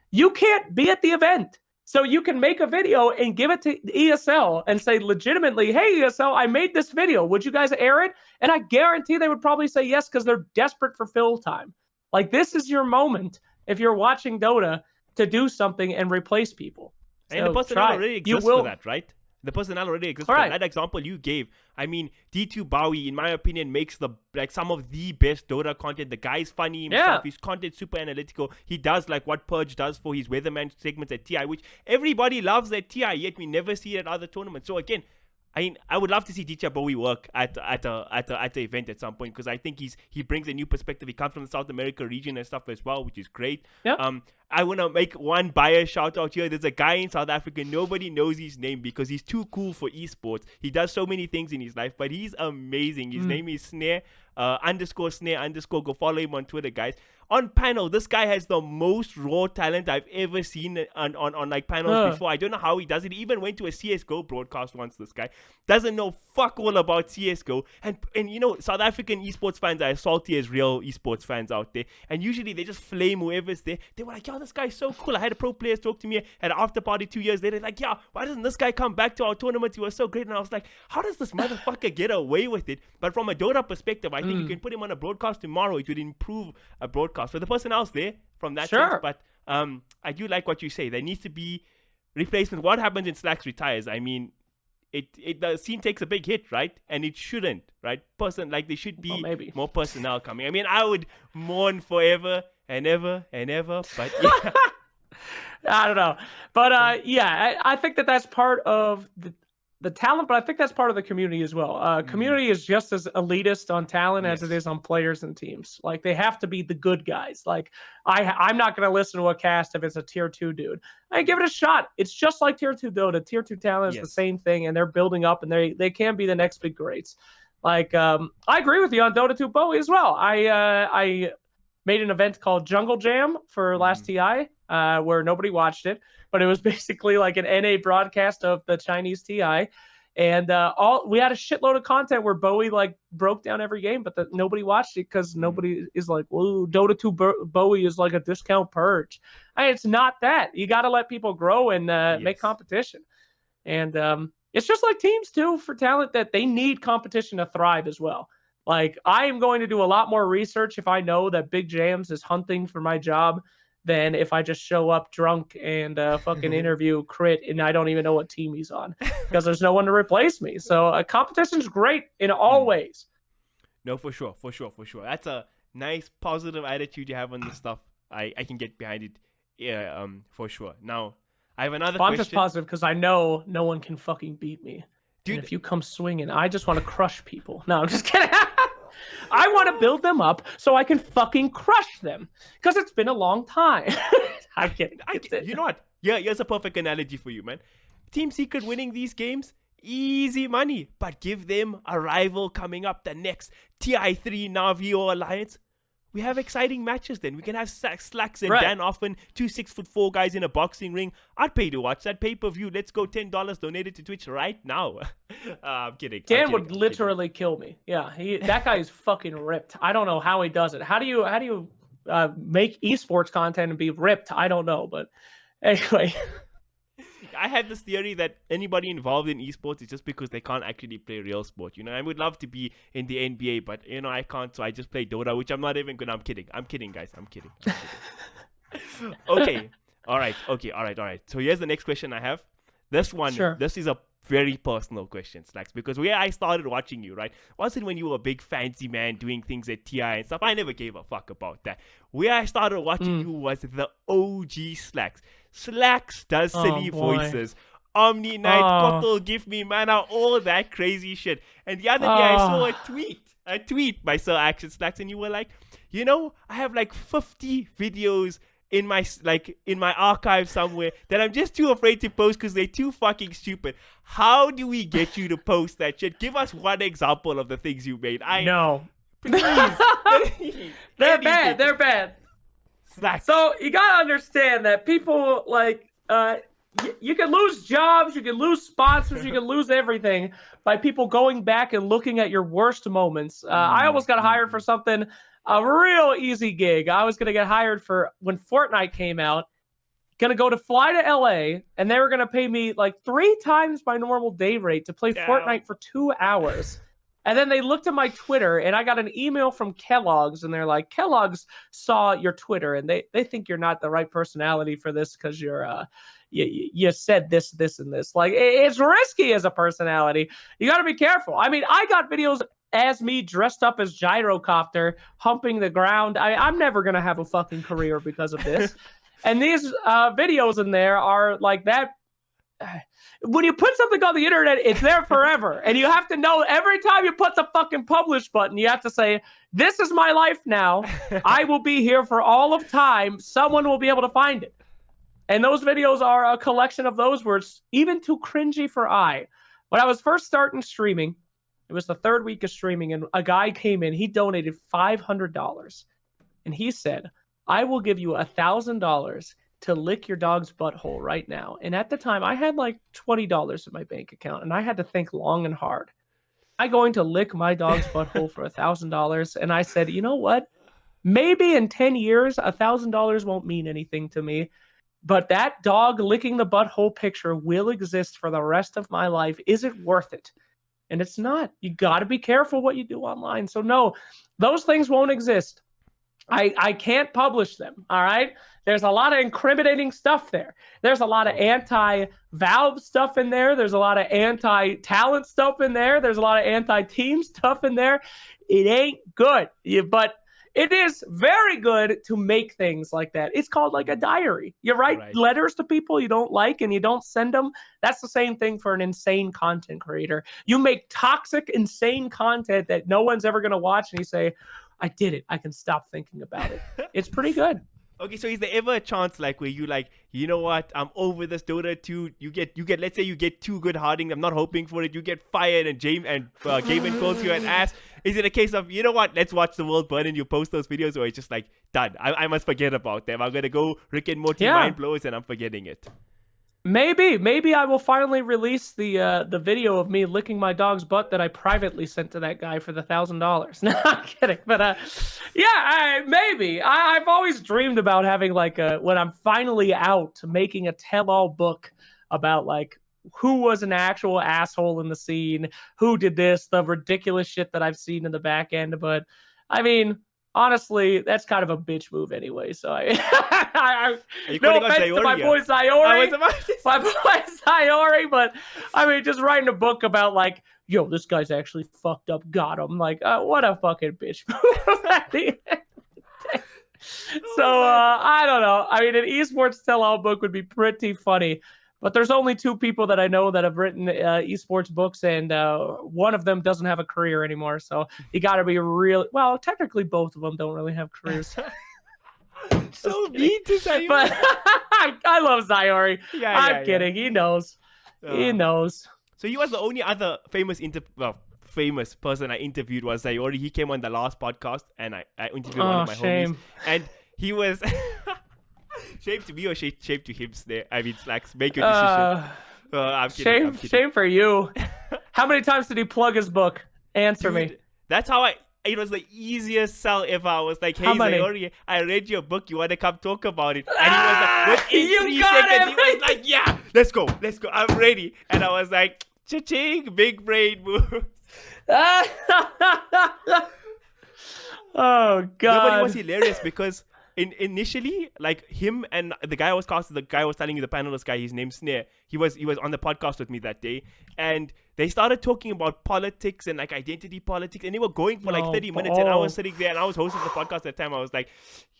You can't be at the event. So you can make a video and give it to ESL and say legitimately, hey, ESL, I made this video. Would you guys air it? And I guarantee they would probably say yes because they're desperate for fill time. Like, this is your moment, if you're watching Dota, to do something and replace people. And the personnel already exists for that, right? The personnel already exists for that example you gave. I mean, D2 Bowie, in my opinion, makes some of the best Dota content. The guy's funny himself. His content super analytical. He does like what Purge does for his Weatherman segments at TI, which everybody loves at TI, yet we never see it at other tournaments. So again, I would love to see D2 Bowie work at the event at some point, because I think he brings a new perspective. He comes from the South America region and stuff as well, which is great. Yep. I want to make one bias shout out here. There's a guy in South Africa, nobody knows his name because he's too cool for esports. He does so many things in his life, but he's amazing. His name is Snare, _Snare_. Go follow him on Twitter, guys. On panel, this guy has the most raw talent I've ever seen on like panels before. I don't know how he does it. He even went to a CSGO broadcast once, this guy. Doesn't know fuck all about CSGO. And South African esports fans are as salty as real esports fans out there. And usually they just flame whoever's there. They were like, yo, this guy's so cool. I had a pro players talk to me at an after party 2 years later. Like, yeah, why doesn't this guy come back to our tournament? He was so great. And I was like, how does this motherfucker get away with it? But from a Dota perspective, I think you can put him on a broadcast tomorrow. It would improve a broadcast for the person else there from that sense. But I do like what you say. There needs to be replacement. What happens in Slacks retires? I mean, the scene takes a big hit, right? And it shouldn't, right? There should be more personnel coming. I mean, I would mourn forever and ever and ever, but yeah. I don't know. But I think that that's part of the talent, but I think that's part of the community as well. Community is just as elitist on talent as it is on players and teams. Like, they have to be the good guys. Like, I'm not going to listen to a cast if it's a tier 2 dude. I give it a shot. It's just like tier 2 Dota. Tier 2 talent is the same thing, and they're building up, and they can be the next big greats. Like, I agree with you on Dota 2 Bowie as well. I made an event called Jungle Jam for last TI, where nobody watched it, but it was basically like an NA broadcast of the Chinese TI. And we had a shitload of content where Bowie like broke down every game, but nobody watched it because nobody is like, whoa, Dota 2 Bowie is like a discount Purge. It's not that. You got to let people grow and make competition. And it's just like teams too, for talent, that they need competition to thrive as well. Like, I am going to do a lot more research if I know that Big Jams is hunting for my job than if I just show up drunk and fucking interview Crit and I don't even know what team he's on because there's no one to replace me. So competition's great in all ways. No, for sure. That's a nice positive attitude you have on this stuff. I can get behind it. Yeah, for sure. Now, I have another question. I'm just positive because I know no one can fucking beat me. Dude, and if you come swinging, I just want to crush people. No, I'm just kidding. I want to build them up so I can fucking crush them because it's been a long time. I'm kidding. You know what? Yeah, here's a perfect analogy for you, man. Team Secret winning these games, easy money. But give them a rival coming up, the next TI3 Na'Vi Alliance. We have exciting matches then. We can have Slacks and Dan Offen, 2 6'4" guys in a boxing ring. I'd pay to watch that pay-per-view. Let's go $10 donated to Twitch right now. I'm kidding. Dan would literally kill me. Yeah, that guy is fucking ripped. I don't know how he does it. How do you make esports content and be ripped? I don't know, but anyway. I have this theory that anybody involved in esports is just because they can't actually play real sport. You know, I would love to be in the NBA, but you know, I can't, so I just play Dota, which I'm not even good. I'm kidding, guys. I'm kidding. Okay. All right. So here's the next question I have. This one, This is a very personal question, Slacks, because where I started watching you, right, wasn't when you were a big fancy man doing things at TI and stuff. I never gave a fuck about that. Where I started watching you was the OG Slacks. Slacks does silly voices. Omni Night, Kotal, Give Me Mana, all that crazy shit. And the other day I saw a tweet by SirActionSlacks, and you were like, you know, I have like 50 videos in my archive somewhere that I'm just too afraid to post because they're too fucking stupid. How do we get you to post that shit? Give us one example of the things you made. No. Please. They're bad. Slacks. So you gotta understand that people you can lose jobs, you can lose sponsors, you can lose everything by people going back and looking at your worst moments. I almost got hired for something, a real easy gig. I was gonna get hired for when Fortnite came out. Gonna fly to LA, and they were gonna pay me like 3 times my normal day rate to play Fortnite for 2 hours. And then they looked at my Twitter, and I got an email from Kellogg's, and they're like, Kellogg's saw your Twitter, and they think you're not the right personality for this because you're you said this, and this. Like, it's risky as a personality. You got to be careful. I mean, I got videos as me dressed up as Gyrocopter, humping the ground. I'm never going to have a fucking career because of this. And these videos in there are like that. When you put something on the internet, it's there forever. And you have to know every time you put the fucking publish button, you have to say, this is my life now. I will be here for all of time. Someone will be able to find it. And those videos are a collection of those words, even too cringy for I. When I was first starting streaming, it was the 3rd week of streaming, and a guy came in. He donated $500. And he said, I will give you $1,000 to lick your dog's butthole right now. And at the time, I had like $20 in my bank account, and I had to think long and hard. I'm going to lick my dog's butthole for $1,000. And I said, you know what? Maybe in 10 years, $1,000 won't mean anything to me. But that dog licking the butthole picture will exist for the rest of my life. Is it worth it? And it's not. You got to be careful what you do online. So no, those things won't exist. I can't publish them, all right? There's a lot of incriminating stuff there. There's a lot of anti-Valve stuff in there. There's a lot of anti-talent stuff in there. There's a lot of anti-team stuff in there. It ain't good, but it is very good to make things like that. It's called like a diary. You write letters to people you don't like and you don't send them. That's the same thing for an insane content creator. You make toxic, insane content that no one's ever going to watch, and you say, I did it. I can stop thinking about it. It's pretty good. Okay, so is there ever a chance like where you like, you know what, I'm over this Dota 2, you get let's say you get too good harding, I'm not hoping for it, you get fired and Gaiman calls you an ass. Is it a case of, you know what, let's watch the world burn and you post those videos, or it's just like, done, I must forget about them, I'm gonna go Rick and Morty mind blows and I'm forgetting it? Maybe I will finally release the video of me licking my dog's butt that I privately sent to that guy for the $1,000. No, I'm kidding. But maybe. I've always dreamed about having like when I'm finally out, making a tell-all book about like who was an actual asshole in the scene, who did this, the ridiculous shit that I've seen in the back end. But I mean, honestly, that's kind of a bitch move anyway. So no offense to my boy Sayori, my boy Sayori, but I mean, just writing a book about like, yo, this guy's actually fucked up, got him. Like, what a fucking bitch move. So I don't know. I mean, an esports tell-all book would be pretty funny. But there's only 2 people that I know that have written esports books, and one of them doesn't have a career anymore. So you got to be really well. Technically, both of them don't really have careers. So mean to Sayori. But I love Sayori. I'm kidding. He knows. He knows. So he was the only other famous person I interviewed was Sayori. He came on the last podcast, and I interviewed one of my homies, and he was. Shame to me or shame to him there? I mean, Slacks, make your decision. I'm kidding. Shame for you. How many times did he plug his book? Answer me. That's how it was the easiest sell ever. I was like, hey, Sayori, I read your book. You want to come talk about it? And he was like, within 3 seconds, he was like, yeah, let's go. I'm ready. And I was like, cha-ching, big brain move. Oh, God. Nobody was hilarious because initially, like him and the guy I was casting, the guy I was telling you, the panelist guy, his name's Snare. He was on the podcast with me that day, and they started talking about politics and like identity politics, and they were going for like 30 minutes, and I was sitting there and I was hosting the podcast at the time. I was like,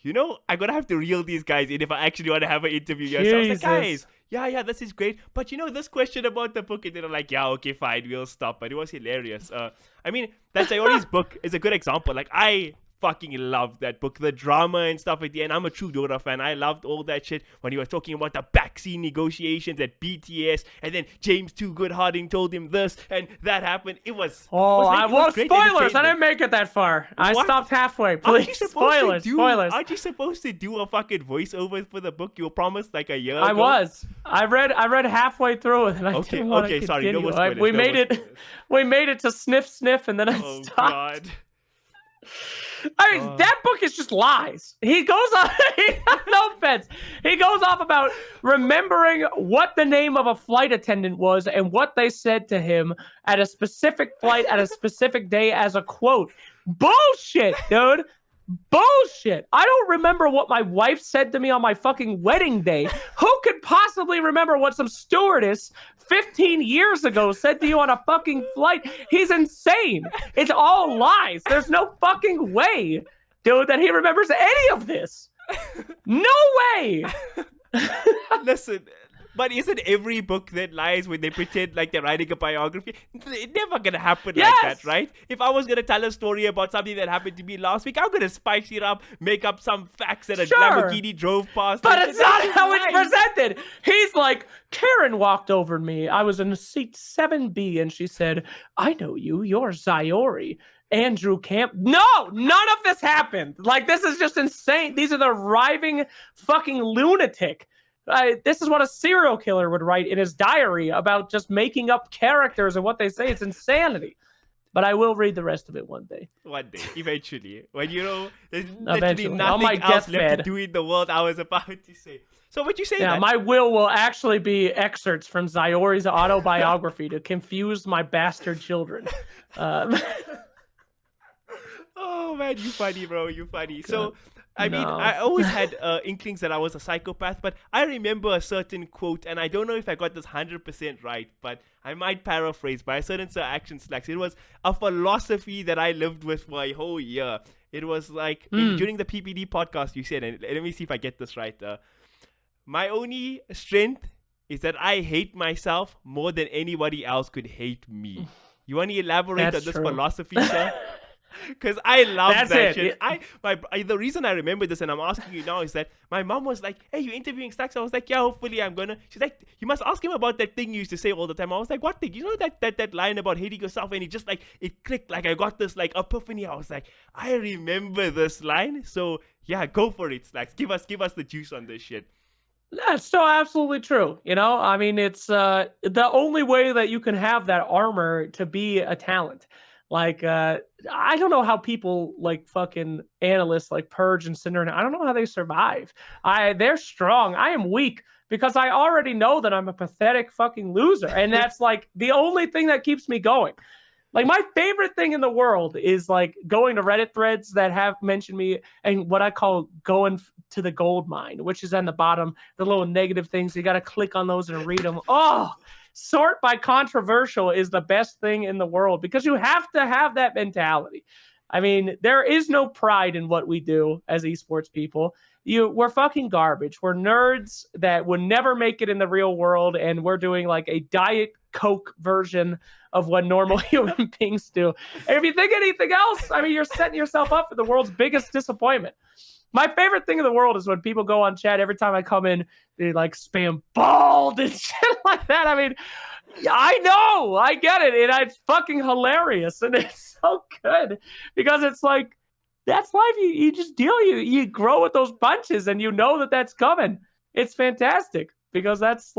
I'm gonna have to reel these guys in if I actually want to have an interview here. So I was like, guys, yeah, this is great, but this question about the book, and they're like, yeah, okay, fine, we'll stop. But it was hilarious. I mean, that Sayori's book is a good example. Like I fucking loved that book, the drama and stuff at the end. I'm a true Dota fan. I loved all that shit when he was talking about the backseat negotiations at BTS, and then James Too Good Harding told him this and that happened. It was spoilers. I didn't make it that far. I stopped halfway. Please, spoilers. Aren't you supposed to do a fucking voiceover for the book you promised like a year ago? I was. I read halfway through it, and I didn't want to continue. Sorry, no spoilers, we made it to sniff, and then I stopped. God. I mean, that book is just lies. He goes on, no offense, he goes off about remembering what the name of a flight attendant was and what they said to him at a specific flight at a specific day as a quote. Bullshit, dude. Bullshit. I don't remember what my wife said to me on my fucking wedding day. Who could possibly remember what some stewardess 15 years ago said to you on a fucking flight? He's insane. It's all lies. There's no fucking way, dude, that he remembers any of this. No way. Listen, but isn't every book that lies when they pretend like they're writing a biography? It's never gonna happen like that, right? If I was gonna tell a story about something that happened to me last week, I'm gonna spice it up, make up some facts that a Lamborghini drove past. But it's not how it's presented. He's like, Karen walked over to me. I was in seat 7B, and she said, I know you. You're Sayori. Andrew Camp. No, none of this happened. Like, this is just insane. These are the riving fucking lunatic. This is what a serial killer would write in his diary about just making up characters and what they say. It's insanity. But I will read the rest of it one day. One day, eventually. When there's literally nothing else left to do in the world, I was about to say. So would you say that? My will actually be excerpts from Sayori's autobiography to confuse my bastard children. Oh, man, you funny, bro. You funny. So... I mean, I always had inklings that I was a psychopath, but I remember a certain quote, and I don't know if I got this 100% right, but I might paraphrase by a certain SirActionSlacks. It was a philosophy that I lived with for a whole year. It was like, during the PPD podcast, you said, and let me see if I get this right. My only strength is that I hate myself more than anybody else could hate me. You want to elaborate on this philosophy, sir? Because I love that shit. The reason I remember this and I'm asking you now is that my mom was like, hey, you interviewing Slacks? I was like, yeah, hopefully I'm gonna. She's like, you must ask him about that thing you used to say all the time. I was like, what thing? You know that line about hating yourself? And it just like, it clicked. Like I got this like epiphany. I was like, I remember this line. So yeah, go for it, Slacks. Give us the juice on this shit. That's so absolutely true. I mean, it's the only way that you can have that armor to be a talent. Like, I don't know how people like fucking analysts like Purge and Cinder, I don't know how they survive. They're strong. I am weak because I already know that I'm a pathetic fucking loser. And that's like the only thing that keeps me going. Like, my favorite thing in the world is like going to Reddit threads that have mentioned me and what I call going to the gold mine, which is on the bottom, the little negative things. You got to click on those and read them. Oh, sort by controversial is the best thing in the world because you have to have that mentality. I mean, there is no pride in what we do as esports people. We're fucking garbage. We're nerds that would never make it in the real world, and we're doing like a Diet Coke version of what normal human beings do. And if you think anything else, I mean, you're setting yourself up for the world's biggest disappointment. My favorite thing in the world is when people go on chat. Every time I come in, they like spam bald and shit like that. I mean, I know, I get it, and it's fucking hilarious, and it's so good because it's like, that's life. You just deal. You grow with those punches, and you know that that's coming. It's fantastic because that's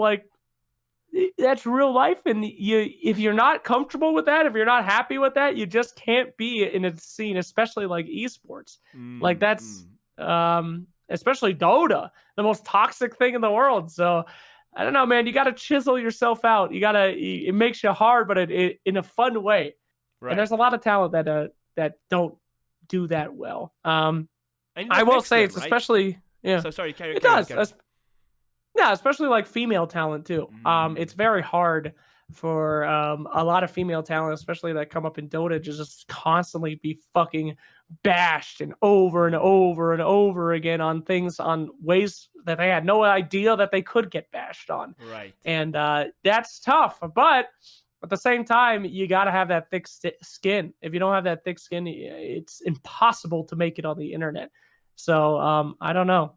real life. And if you're not comfortable with that, if you're not happy with that, you just can't be in a scene, especially like esports. Like that's especially Dota, the most toxic thing in the world. So I don't know, man. You got to chisel yourself out. It makes you hard, but it in a fun way. Right. And there's a lot of talent that don't do that well. I will say it's right? Especially So sorry, it does. Yeah, especially like female talent too. It's very hard for a lot of female talent, especially that come up in Dota, just constantly be fucking bashed and over and over again on things, on ways that they had no idea that they could get bashed on. Right. And that's tough, but at the same time, you got to have that thick skin. If you don't have that thick skin, it's impossible to make it on the internet. So I don't know.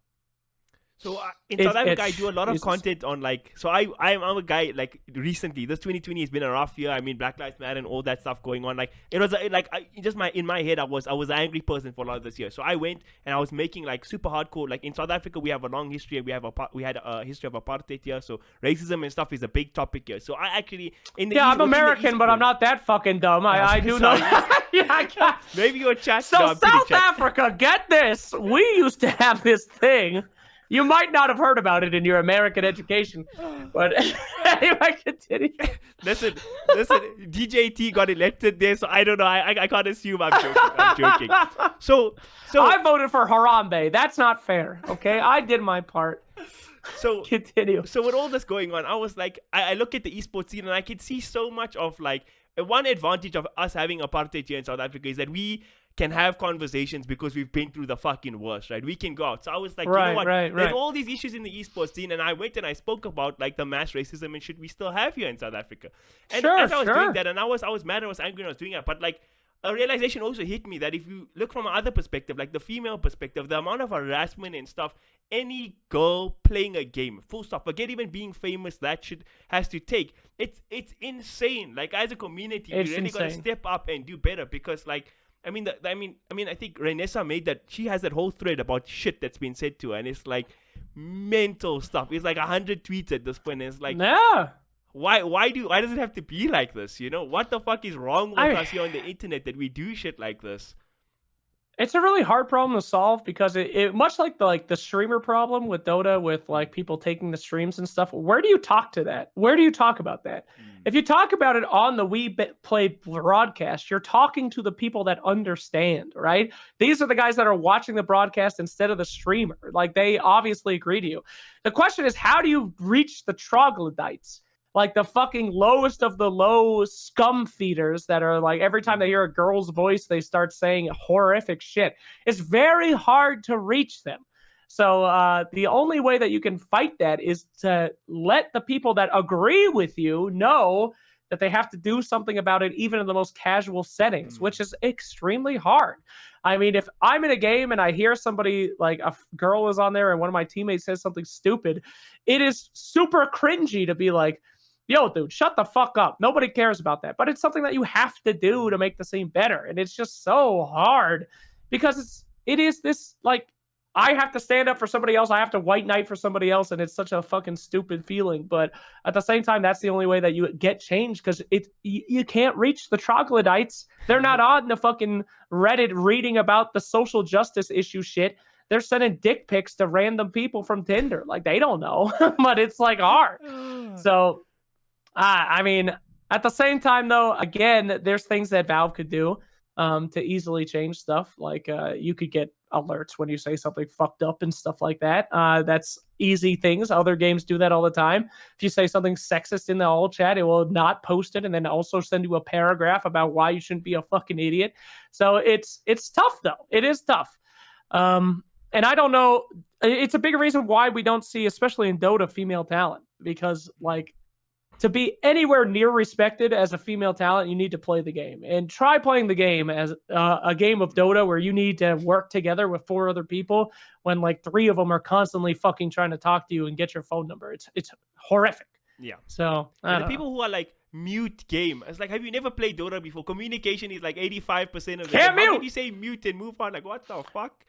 So in South Africa, I do a lot of content on like, so I'm a guy like recently, this 2020 has been a rough year. I mean, Black Lives Matter and all that stuff going on. Like it was in my head, I was an angry person for a lot of this year. So I went and I was making like super hardcore, like in South Africa, we have a long history and we had a history of apartheid here. So racism and stuff is a big topic here. So I actually, I'm American, but I'm not that fucking dumb. I do know. Yeah, maybe your chat. So South Africa, get this. We used to have this thing. You might not have heard about it in your American education, but anyway, continue. Listen, DJT got elected there, so I don't know. I can't assume. I'm joking. So I voted for Harambe. That's not fair. Okay, I did my part. So continue. So with all this going on, I was like, I look at the esports scene and I could see so much of like one advantage of us having apartheid here in South Africa is that we can have conversations because we've been through the fucking worst, right? We can go out. So I was like, you know what? There's all these issues in the esports scene, and I went and I spoke about like the mass racism and shit we still have here in South Africa. And as I was doing that, and I was mad, I was angry, and I was doing it, but like a realization also hit me that if you look from another perspective, like the female perspective, the amount of harassment and stuff any girl playing a game, full stop, forget even being famous, that shit has to take. It's insane. Like as a community, you really gotta step up and do better because like. I mean, I think Renessa made that. She has that whole thread about shit that's been said to her, and it's like mental stuff. It's like 100 tweets at this point. And it's like, why does it have to be like this? You know, what the fuck is wrong with us here on the internet that we do shit like this? It's a really hard problem to solve because it much like the streamer problem with Dota, with like people taking the streams and stuff. Where do you talk to that? Where do you talk about that? If you talk about it on the We Play broadcast, you're talking to the people that understand, right? These are the guys that are watching the broadcast instead of the streamer. Like they obviously agree to you. The question is, how do you reach the troglodytes? Like the fucking lowest of the low scum feeders that are like every time they hear a girl's voice, they start saying horrific shit. It's very hard to reach them. So the only way that you can fight that is to let the people that agree with you know that they have to do something about it, even in the most casual settings, which is extremely hard. I mean, if I'm in a game and I hear somebody, like a girl is on there and one of my teammates says something stupid, it is super cringy to be like, yo, dude, shut the fuck up. Nobody cares about that. But it's something that you have to do to make the scene better. And it's just so hard because it is this, like, I have to stand up for somebody else. I have to white knight for somebody else. And it's such a fucking stupid feeling. But at the same time, that's the only way that you get change because you can't reach the troglodytes. They're not on the fucking Reddit reading about the social justice issue shit. They're sending dick pics to random people from Tinder. Like, they don't know. But it's, like, hard. So... I mean, At the same time, though, again, there's things that Valve could do to easily change stuff. Like you could get alerts when you say something fucked up and stuff like that. That's easy things. Other games do that all the time. If you say something sexist in the all chat, it will not post it and then also send you a paragraph about why you shouldn't be a fucking idiot. So it's tough, though. It is tough. And I don't know. It's a big reason why we don't see, especially in Dota, female talent. Because, like, to be anywhere near respected as a female talent, you need to play the game. And try playing the game as a game of Dota where you need to work together with 4 other people when, like, 3 of them are constantly fucking trying to talk to you and get your phone number. It's horrific. Yeah. So, the people who are like, mute game. It's like, have you never played Dota before? Communication is like 85% of the game. How can you say mute and move on? Like, what the fuck?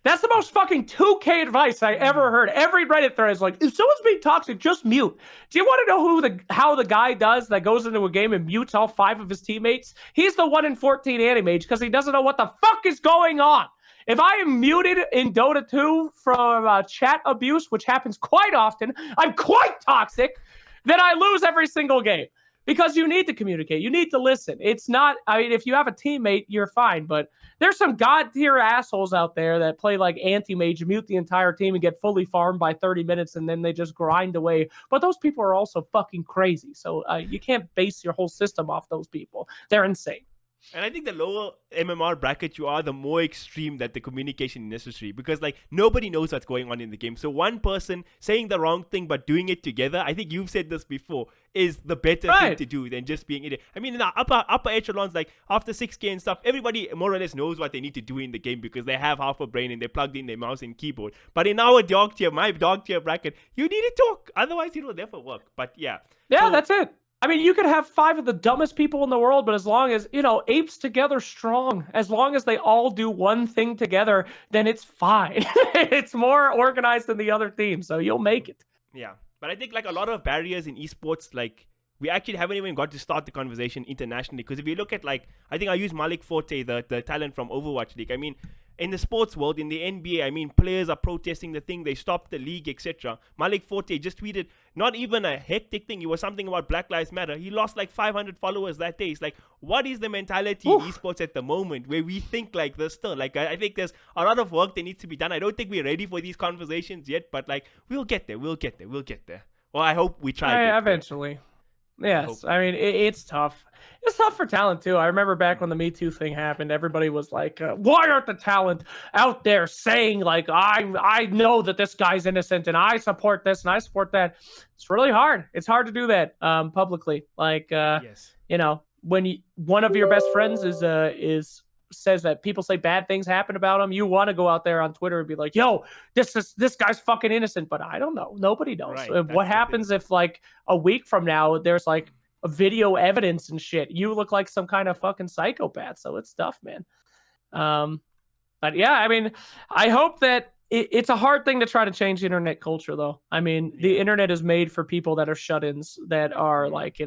That's the most fucking 2K advice I ever heard. Every Reddit thread is like, if someone's being toxic, just mute. Do you want to know how the guy does that goes into a game and mutes all 5 of his teammates? He's the 1 in 14 anti-mage because he doesn't know what the fuck is going on. If I am muted in Dota 2 from chat abuse, which happens quite often, I'm quite toxic, then I lose every single game. Because you need to communicate. You need to listen. It's not, I mean, if you have a teammate, you're fine. But there's some god-tier assholes out there that play like anti-mage, mute the entire team and get fully farmed by 30 minutes, and then they just grind away. But those people are also fucking crazy. So you can't base your whole system off those people. They're insane. And I think the lower MMR bracket you are, the more extreme that the communication is necessary. Because, like, nobody knows what's going on in the game. So one person saying the wrong thing but doing it together, I think you've said this before, is the better thing to do than just being idiot. I mean, in the upper echelons, like, after 6K and stuff, everybody more or less knows what they need to do in the game because they have half a brain and they plugged in their mouse and keyboard. But in our dog tier, my dog tier bracket, you need to talk. Otherwise, it will never work. But yeah. Yeah, so, that's it. I mean, you could have 5 of the dumbest people in the world, but as long as, apes together strong, as long as they all do one thing together, then it's fine. It's more organized than the other team, so you'll make it. Yeah, but I think, like, a lot of barriers in esports, like, we actually haven't even got to start the conversation internationally. Because if you look at, like, I think I use Malik Forte, the talent from Overwatch League. I mean, in the sports world, in the NBA, I mean, players are protesting the thing. They stopped the league, etc. Malik Forte just tweeted, not even a hectic thing. It was something about Black Lives Matter. He lost like 500 followers that day. It's like, what is the mentality in esports at the moment where we think like this still? Like, I think there's a lot of work that needs to be done. I don't think we're ready for these conversations yet, but, like, we'll get there. We'll get there. We'll get there. Well, I hope we try. Eventually. Yes, I mean, it's tough. It's tough for talent, too. I remember back when the Me Too thing happened, everybody was like, why aren't the talent out there saying, like, I know that this guy's innocent, and I support this, and I support that. It's really hard. It's hard to do that publicly. Like, when one of your best friends says that people say bad things happen about him, you want to go out there on Twitter and be like, yo, this guy's fucking innocent, but I don't know. Nobody knows. Right, what happens if, like, a week from now there's like a video evidence and shit? You look like some kind of fucking psychopath. So it's tough, man. But yeah, I mean, I hope that it's a hard thing to try to change internet culture, though. I mean, the internet is made for people that are shut-ins, that are, like,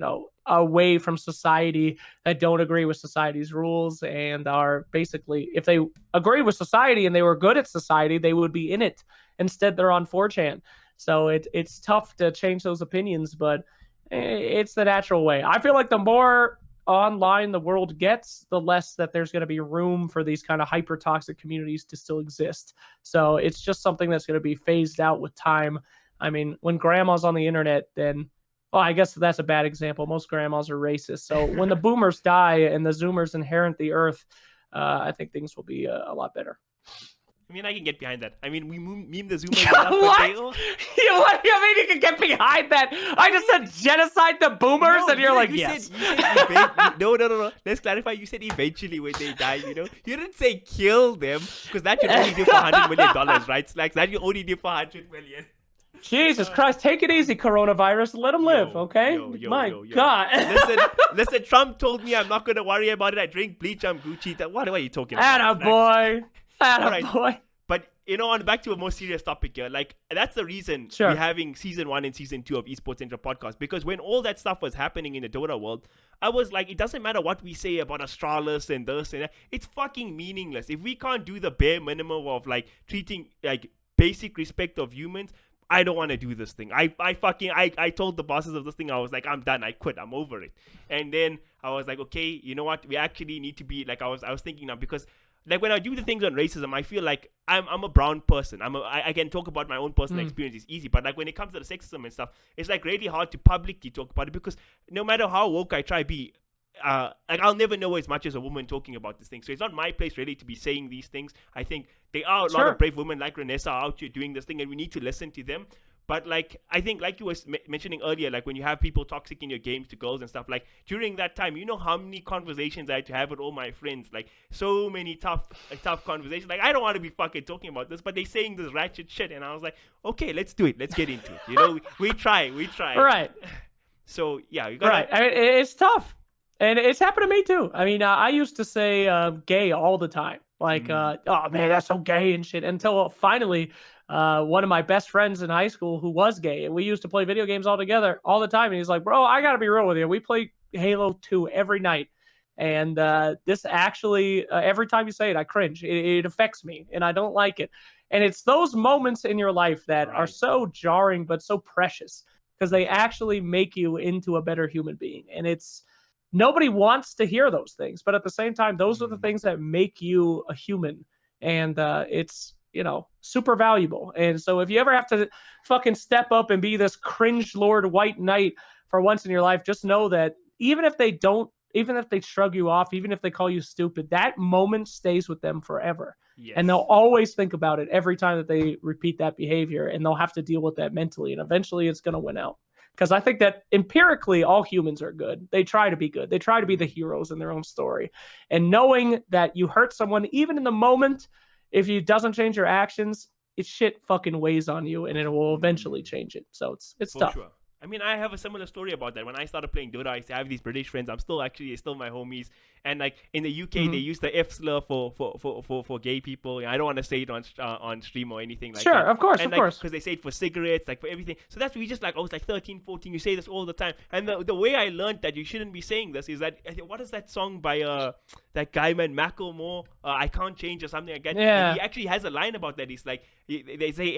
away from society, that don't agree with society's rules, and are basically, if they agree with society and they were good at society, they would be in it. Instead, they're on 4chan. So it's tough to change those opinions, but it's the natural way. I feel like the more online the world gets, the less that there's going to be room for these kind of hyper toxic communities to still exist. So it's just something that's going to be phased out with time. I mean, when grandma's on the internet, then, well, I guess that's a bad example. Most grandmas are racist. So when the boomers die and the zoomers inherit the earth, I think things will be a lot better. I mean, I can get behind that. I mean, we meme the zoomers enough. What? What do you mean you can get behind that? I just said genocide the boomers, and you're like, yes. No. Let's clarify. You said eventually when they die, You didn't say kill them, because that you only do for $100 million, right? Slacks, that you only do for $100 million. Jesus Christ, take it easy, coronavirus. Let them live, okay? My God. Listen, Trump told me I'm not going to worry about it. I drink bleach, I'm Gucci. What are you talking about? Attaboy. Right. But, back to a more serious topic here. Like, that's the reason we're having season 1 and season 2 of Esports Central podcast. Because when all that stuff was happening in the Dota world, I was like, it doesn't matter what we say about Astralis and this and that. It's fucking meaningless. If we can't do the bare minimum of, like, treating, like, basic respect of humans, I don't want to do this thing. I told the bosses of this thing, I was like, I'm done. I quit. I'm over it. And then I was like, okay, you know what? We actually need to be like, I was thinking now, because like when I do the things on racism, I feel like I'm a brown person. I can talk about my own personal experience. It's easy. But like when it comes to the sexism and stuff, it's like really hard to publicly talk about it, because no matter how woke I try be, like I'll never know as much as a woman talking about this thing. So it's not my place really to be saying these things. I think there are a lot of brave women like Renessa out here doing this thing, and we need to listen to them. But like I think, like you were mentioning earlier, like when you have people toxic in your games to girls and stuff, like during that time, you know how many conversations I had to have with all my friends, like so many tough conversations. Like I don't want to be fucking talking about this, but they're saying this ratchet shit, and I was like, okay, let's do it, let's get into it. You know, we try. Right. So yeah, you gotta... right. I mean, it's tough. And it's happened to me too. I mean, I used to say gay all the time. Like, oh man, that's so gay and shit. Until finally, one of my best friends in high school who was gay, and we used to play video games all together all the time. And he's like, bro, I got to be real with you. We play Halo 2 every night. And this actually, every time you say it, I cringe. It affects me and I don't like it. And it's those moments in your life that are so jarring, but so precious, because they actually make you into a better human being. And it's... nobody wants to hear those things, but at the same time, those are the things that make you a human, and it's, you know, super valuable. And so if you ever have to fucking step up and be this cringe lord white knight for once in your life, just know that even if they shrug you off, even if they call you stupid, that moment stays with them forever. Yes. And they'll always think about it every time that they repeat that behavior, and they'll have to deal with that mentally, and eventually it's going to win out. Because I think that empirically, all humans are good. They try to be good. They try to be the heroes in their own story. And knowing that you hurt someone, even in the moment, if it doesn't change your actions, it shit fucking weighs on you, and it will eventually change it. So it's tough. Sure. I mean, I have a similar story about that. When I started playing Dota, I used to have these British friends. I'm still my homies. And like in the UK, they use the F slur for gay people. I don't want to say it on stream or anything like that. Sure, of course. Because they say it for cigarettes, like for everything. So that's we just like, I was like 13, 14. You say this all the time. And the way I learned that you shouldn't be saying this is that, what is that song by that guy, man, Macklemore? I Can't Change or something like that. Yeah. And he actually has a line about that. He's like, they say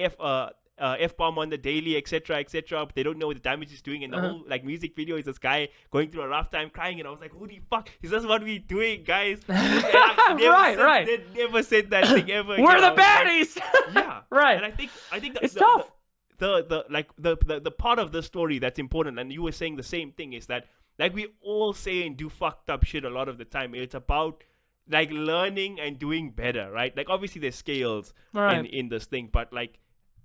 F-bomb on the daily, etc., etc. But they don't know what the damage is doing. And the whole like music video is this guy going through a rough time, crying. And I was like, holy fuck, is this what we doing, guys? Right. They never said that thing ever. We're the baddies. Like, yeah, right. And I think it's tough. The part of the story that's important, and you were saying the same thing, is that like we all say and do fucked up shit a lot of the time. It's about like learning and doing better, right? Like obviously there's scales in this thing, but like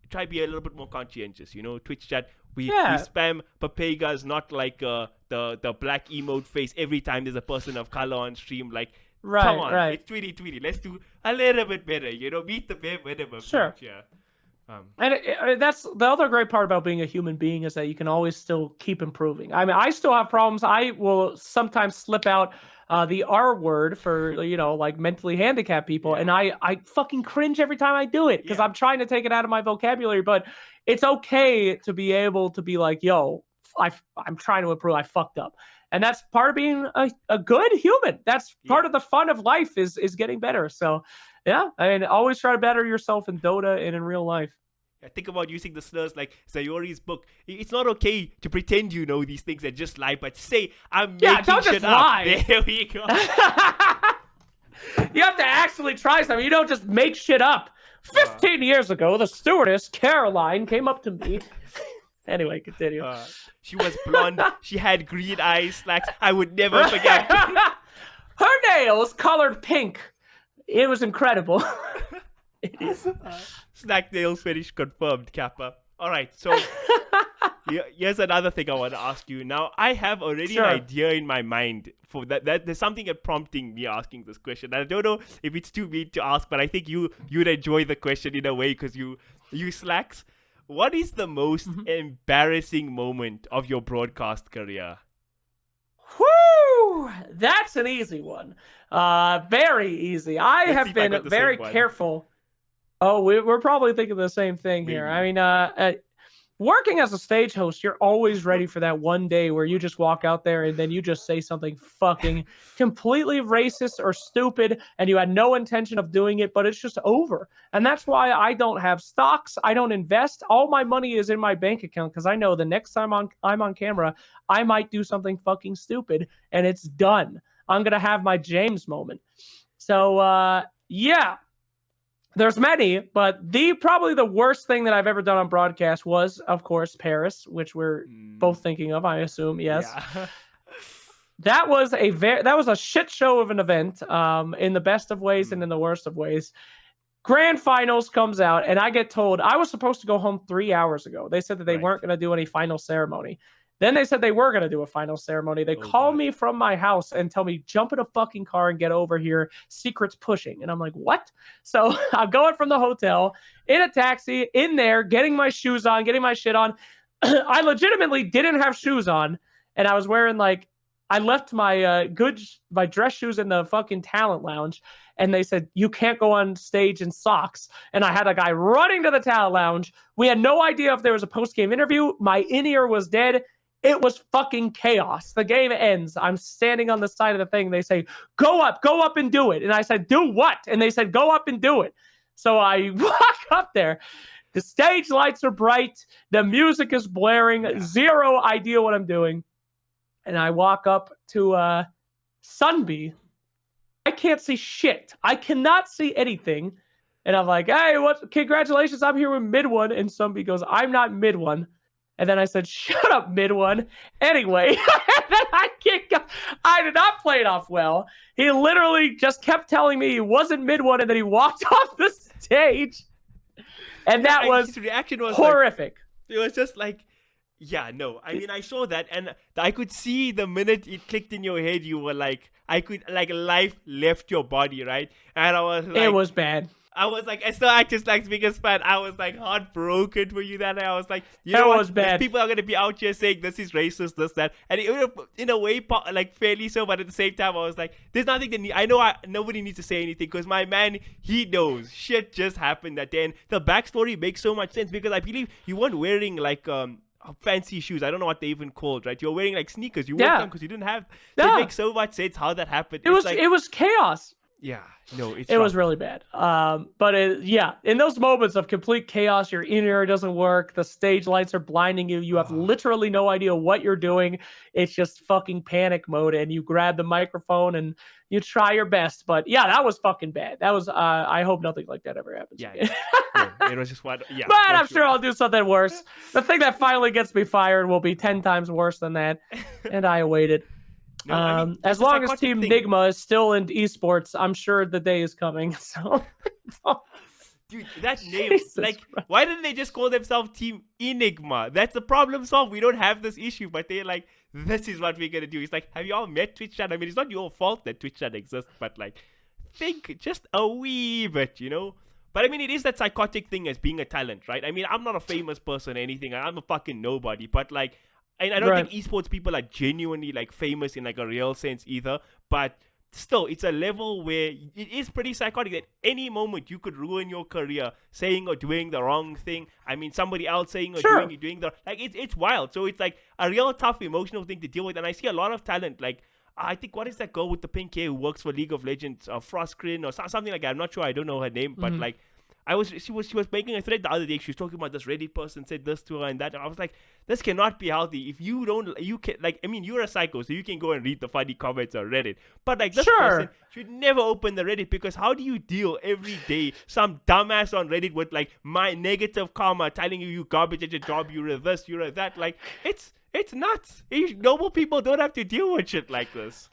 try to be a little bit more conscientious, you know. Twitch chat, we spam papegas, not like the black emote face every time there's a person of color on stream. Like, come on, it's Tweety. Let's do a little bit better, you know. Meet the bare minimum. Sure. Yeah. And that's the other great part about being a human being, is that you can always still keep improving. I mean, I still have problems. I will sometimes slip out the R word for, you know, like mentally handicapped people. And I fucking cringe every time I do it, because I'm trying to take it out of my vocabulary. But it's okay to be able to be like, yo, I'm trying to improve. I fucked up. And that's part of being a good human. That's part of the fun of life, is getting better. So, yeah, I mean, always try to better yourself in Dota and in real life. I think about using the slurs like Sayori's book. It's not okay to pretend you know these things and just lie, but say, I'm making shit don't just up. lie. There we go. You have to actually try something. You don't just make shit up. 15 years ago, the stewardess, Caroline, came up to me. Anyway, continue. She was blonde. She had green eyes, Slacks. I would never forget. Her nails colored pink. It was incredible. It is. Snack nails finish confirmed, Kappa. All right, so here's another thing I want to ask you. Now, I have already an idea in my mind for that. There's something prompting me asking this question. I don't know if it's too mean to ask, but I think you'd enjoy the question in a way, because you Slacks. What is the most embarrassing moment of your broadcast career? Whoo! That's an easy one. Very easy. Let's have been very careful. Oh, we're probably thinking the same thing here. I mean, working as a stage host, you're always ready for that one day where you just walk out there and then you just say something fucking completely racist or stupid and you had no intention of doing it, but it's just over. And that's why I don't have stocks. I don't invest. All my money is in my bank account because I know the next time I'm on camera, I might do something fucking stupid and it's done. I'm going to have my James moment. So, yeah. There's many, but probably the worst thing that I've ever done on broadcast was, of course, Paris, which we're both thinking of, I assume. Yes. Yeah. That was a shit show of an event, in the best of ways and in the worst of ways. Grand finals comes out, and I get told I was supposed to go home 3 hours ago. They said that they weren't going to do any final ceremony. Then they said they were going to do a final ceremony. They call me from my house and tell me, jump in a fucking car and get over here. Secret's pushing. And I'm like, what? So I'm going from the hotel in a taxi in there, getting my shoes on, getting my shit on. I legitimately didn't have shoes on. And I was wearing I left my my dress shoes in the fucking talent lounge. And they said, you can't go on stage in socks. And I had a guy running to the talent lounge. We had no idea if there was a post-game interview. My in-ear was dead. It was fucking chaos. The game ends. I'm standing on the side of the thing. They say, go up and do it. And I said, do what? And they said, go up and do it. So I walk up there. The stage lights are bright. The music is blaring. Zero idea what I'm doing. And I walk up to Sunby. I can't see shit. I cannot see anything. And I'm like, hey, congratulations. I'm here with mid one. And Sunby goes, I'm not mid one. And then I said, shut up, mid one. Anyway, then I did not play it off well. He literally just kept telling me he wasn't mid one, and then he walked off the stage. And that was reaction was horrific. It was just like, yeah, no. I mean, I saw that, and I could see the minute it clicked in your head, you were like, life left your body, right? And I was like, it was bad. I was like, SirActionSlacks biggest fan. I was like heartbroken for you that day. I was like, you know what? Bad. People are going to be out here saying this is racist, this, that. And it, in a way, like fairly so, but at the same time, I was like, there's nothing that I know nobody needs to say anything because my man, he knows. Shit just happened that day. And the backstory makes so much sense because I believe you weren't wearing like fancy shoes. I don't know what they even called, right? You're wearing like sneakers. You wore them because you didn't have. It makes so much sense how that happened. It was chaos. Yeah, no, it was really bad. But in those moments of complete chaos, your in-ear doesn't work, the stage lights are blinding you, you have literally no idea what you're doing. It's just fucking panic mode, and you grab the microphone and you try your best. But yeah, that was fucking bad. That was. I hope nothing like that ever happens. Yeah, it was just one. Yeah, but I'm sure I'll do something worse. The thing that finally gets me fired will be 10 times worse than that, and I awaited. No, I mean, as long as Team Nigma is still in esports, I'm sure the day is coming. So, dude, that name, like, why didn't they just call themselves Team Enigma? That's the problem solved. We don't have this issue, but they're like, this is what we're gonna do. It's like, have you all met Twitch chat? I mean, it's not your fault that Twitch chat exists, but like, think just a wee bit, you know? But I mean, it is that psychotic thing as being a talent, right? I mean, I'm not a famous person or anything. I'm a fucking nobody, but like, and I don't think esports people are genuinely like famous in like a real sense either, but still, it's a level where it is pretty psychotic that any moment you could ruin your career saying or doing the wrong thing. I mean, somebody else saying or doing the like, it's wild. So it's like a real tough emotional thing to deal with. And I see a lot of talent, like I think, what is that girl with the pink hair who works for League of Legends, Frostgrin or something like that? I'm not sure. I don't know her name, but like. She was making a thread the other day. She was talking about this Reddit person said this to her and that. And I was like, this cannot be healthy. If you can, like, I mean, you're a psycho, so you can go and read the funny comments on Reddit. But like, this person should never open the Reddit because how do you deal every day some dumbass on Reddit with like my negative karma telling you garbage at your job, you're this, you're that. Like, it's nuts. Normal people don't have to deal with shit like this.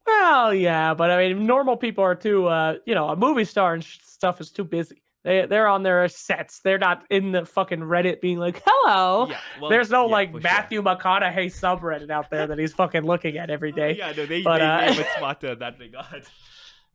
Well, yeah, but I mean, normal people are too, a movie star and stuff is too busy. They're on their sets. They're not in the fucking Reddit being like, hello. Yeah, well, there's no Matthew McConaughey subreddit out there that he's fucking looking at every day. Yeah, no, they made it smarter in that regard.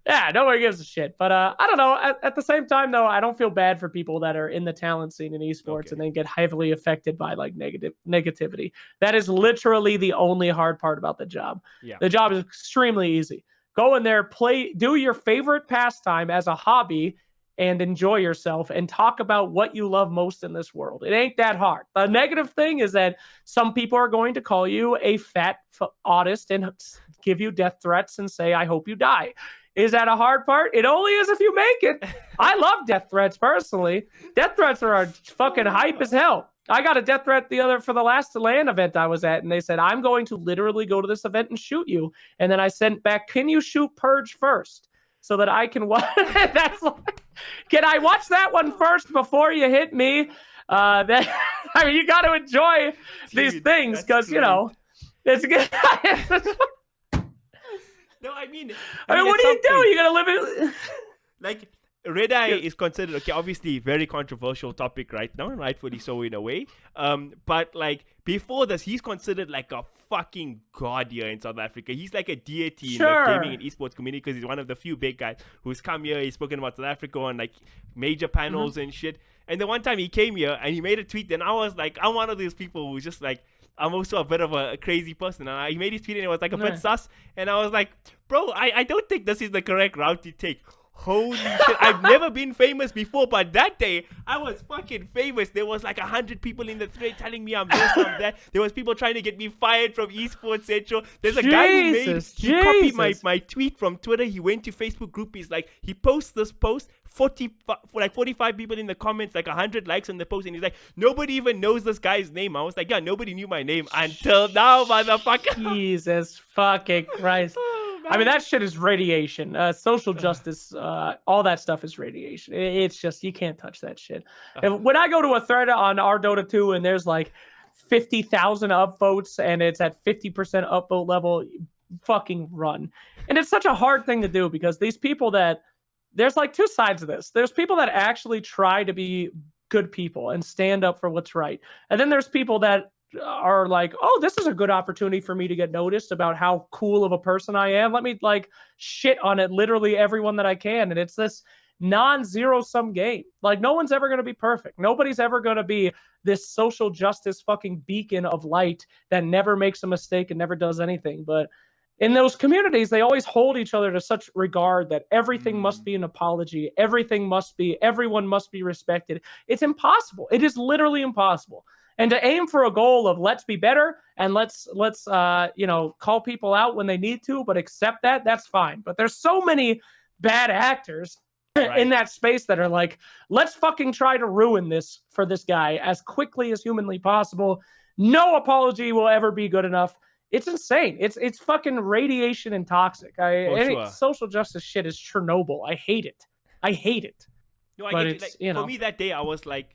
Yeah, nobody gives a shit. But I don't know. At the same time, though, I don't feel bad for people that are in the talent scene in esports and then get heavily affected by like negativity. That is literally the only hard part about the job. Yeah. The job is extremely easy. Go in there, do your favorite pastime as a hobby, and enjoy yourself and talk about what you love most in this world. It ain't that hard. The negative thing is that some people are going to call you a fat autist and give you death threats and say, I hope you die. Is that a hard part? It only is if you make it. I love death threats personally. Death threats are fucking hype as hell. I got a death threat for the last LAN event I was at, and they said, I'm going to literally go to this event and shoot you. And then I sent back, can you shoot Purge first? So that I can watch. Can I watch that one first before you hit me? I mean, you got to enjoy these things because, you know, it's good. No, I mean, what do you do? You got to live it. Like, Red Eye is considered, okay, obviously very controversial topic right now, and rightfully so in a way. But like before this, he's considered like a fucking god here in South Africa. He's like a deity in the gaming and esports community because he's one of the few big guys who's come here. He's spoken about South Africa on like major panels and shit. And the one time he came here and he made a tweet, and I was like, I'm one of those people who's just like, I'm also a bit of a crazy person. And he made his tweet and it was like a bit sus. And I was like, bro, I don't think this is the correct route to take. Holy shit, I've never been famous before, but that day I was fucking famous. There was like 100 people in the thread telling me I'm this, I'm that. There was people trying to get me fired from Esports Central. There's a guy who copied my tweet from Twitter. He went to Facebook group. He's like, he posts this post, 45 people in the comments, like 100 likes on the post, and he's like, nobody even knows this guy's name. I was like, yeah, nobody knew my name until now, motherfucker. Jesus fucking Christ. I mean, that shit is radiation. Social justice, all that stuff is radiation. It's just, you can't touch that shit. When I go to a thread on our Dota 2 and there's like 50,000 upvotes and it's at 50% upvote level, fucking run. And it's such a hard thing to do because these people there's like two sides of this. There's people that actually try to be good people and stand up for what's right. And then there's people that are like, oh, this is a good opportunity for me to get noticed about how cool of a person I am. Let me like shit on it, literally everyone that I can. And it's this non-zero sum game. Like no one's ever going to be perfect. Nobody's ever going to be this social justice fucking beacon of light that never makes a mistake and never does anything. But in those communities, they always hold each other to such regard that everything must be an apology. Everyone must be respected. It's impossible. It is literally impossible. And to aim for a goal of let's be better and let's call people out when they need to, but accept that's fine. But there's so many bad actors in that space that are like, let's fucking try to ruin this for this guy as quickly as humanly possible. No apology will ever be good enough. It's insane. It's fucking radiation and toxic. Social justice shit is Chernobyl. I hate it. No, I get it. Like, for me that day, I was like,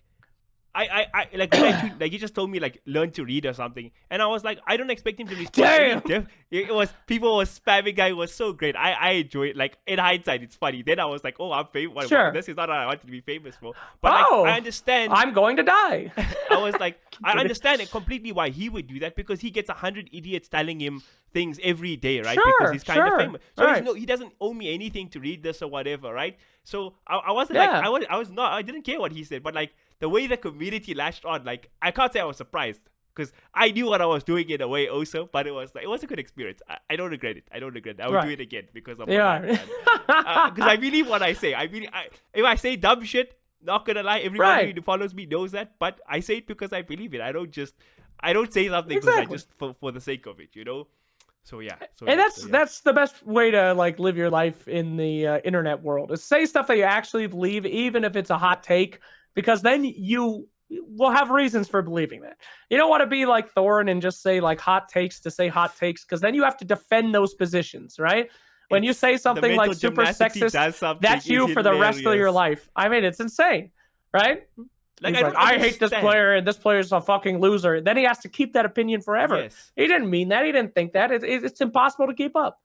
I like when I tweet, like he just told me like learn to read or something, and I was like, I don't expect him to respond. Damn. It was people were spamming. Guy was so great. I enjoy it. Like in hindsight, it's funny. Then I was like, oh, I'm famous. Sure. This is not what I wanted to be famous for. But like, I understand. I'm going to die. I was like, I understand it completely why he would do that because he gets 100 idiots telling him things every day, right? Because he's kind of famous. So he doesn't owe me anything to read this or whatever, right? So I wasn't like I didn't care what he said, but like the way the community lashed on, like I can't say I was surprised because I knew what I was doing in a way also, but it was a good experience. I don't regret it. I would do it again because of because I believe what I say. If I say dumb shit, not gonna lie, everybody who follows me knows that, but I say it because I believe it. I don't say something because I just for the sake of it, you know. So yeah. That's the best way to like live your life in the internet world is say stuff that you actually believe, even if it's a hot take, because then you will have reasons for believing that. You don't want to be like Thorin and just say like hot takes to say hot takes, because then you have to defend those positions, right? When you say something like super sexist, that's you for the rest of your life. I mean, it's insane, right? Like, I hate this player and this player's a fucking loser. Then he has to keep that opinion forever. Yes. He didn't mean that. He didn't think that. It's impossible to keep up.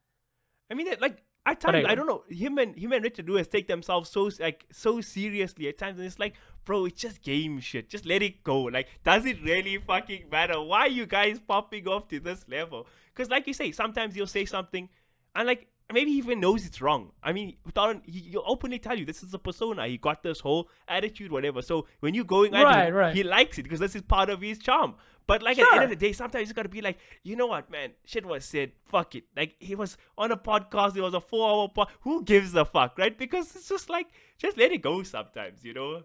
I mean, like at times, I don't know. Him and Richard Lewis take themselves so seriously at times, and it's like, bro, it's just game shit. Just let it go. Like, does it really fucking matter? Why are you guys popping off to this level? Because, like you say, sometimes you'll say something, and like maybe he even knows it's wrong. I mean, he'll openly tell you this is a persona. He got this whole attitude, whatever. So when you're going at him, he likes it because this is part of his charm. But like at the end of the day, sometimes you just gotta be like, you know what, man? Shit was said. Fuck it. Like he was on a podcast. It was a 4-hour podcast. Who gives a fuck, right? Because it's just like, just let it go sometimes, you know.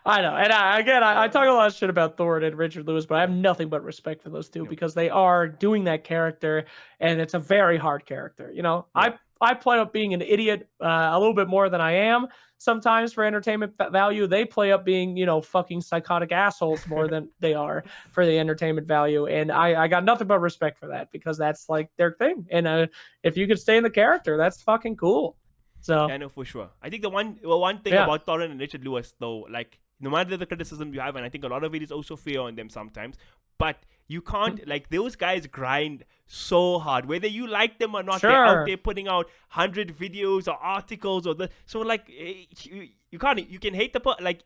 I know, and I talk a lot of shit about Thorne and Richard Lewis, but I have nothing but respect for those two because they are doing that character, and it's a very hard character. You know, I play up being an idiot a little bit more than I am sometimes for entertainment value. They play up being, you know, fucking psychotic assholes more than they are for the entertainment value. And I got nothing but respect for that because that's like their thing. And if you could stay in the character, that's fucking cool. So yeah, no, for sure. I think the one thing about Thorne and Richard Lewis, though, like no matter the criticism you have, and I think a lot of it is also fair on them sometimes, but you can't like those guys grind so hard, whether you like them or not. They're out there putting out 100 videos or articles so like you can't, you can hate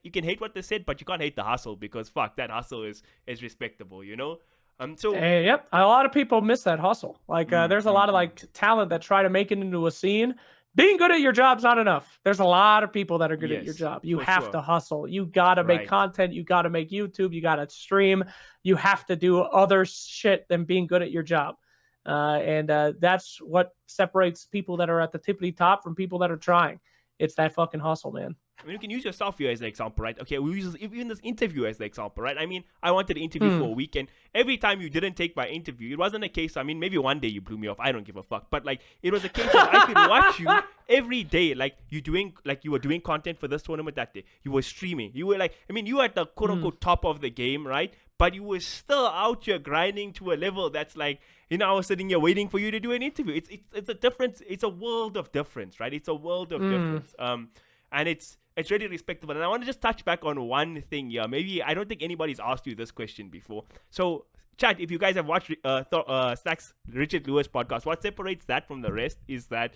you can hate what they said, but you can't hate the hustle because fuck, that hustle is respectable, you know. Yep, a lot of people miss that hustle. Like there's a lot of like talent that try to make it into a scene. Being good at your job's not enough. There's a lot of people that are good at your job. You have to hustle. You got to make content. You got to make YouTube. You got to stream. You have to do other shit than being good at your job. And that's what separates people that are at the tippity top from people that are trying. It's that fucking hustle, man. I mean, you can use yourself here as the example, right? Okay, we use even this interview as the example, right? I mean, I wanted to interview for a week, and every time you didn't take my interview, it wasn't a case. I mean, maybe one day you blew me off. I don't give a fuck. But like, it was a case of I could watch you every day, like you were doing content for this tournament that day. You were streaming. You were like, I mean, you were at the quote unquote top of the game, right? But you were still out here grinding to a level that's like, you know, I was sitting here waiting for you to do an interview. It's a difference. It's a world of difference, right? It's a world of difference. And it's really respectable. And I want to just touch back on one thing here. Maybe I don't think anybody's asked you this question before. So, chat, if you guys have watched Slacks Richard Lewis podcast, what separates that from the rest is that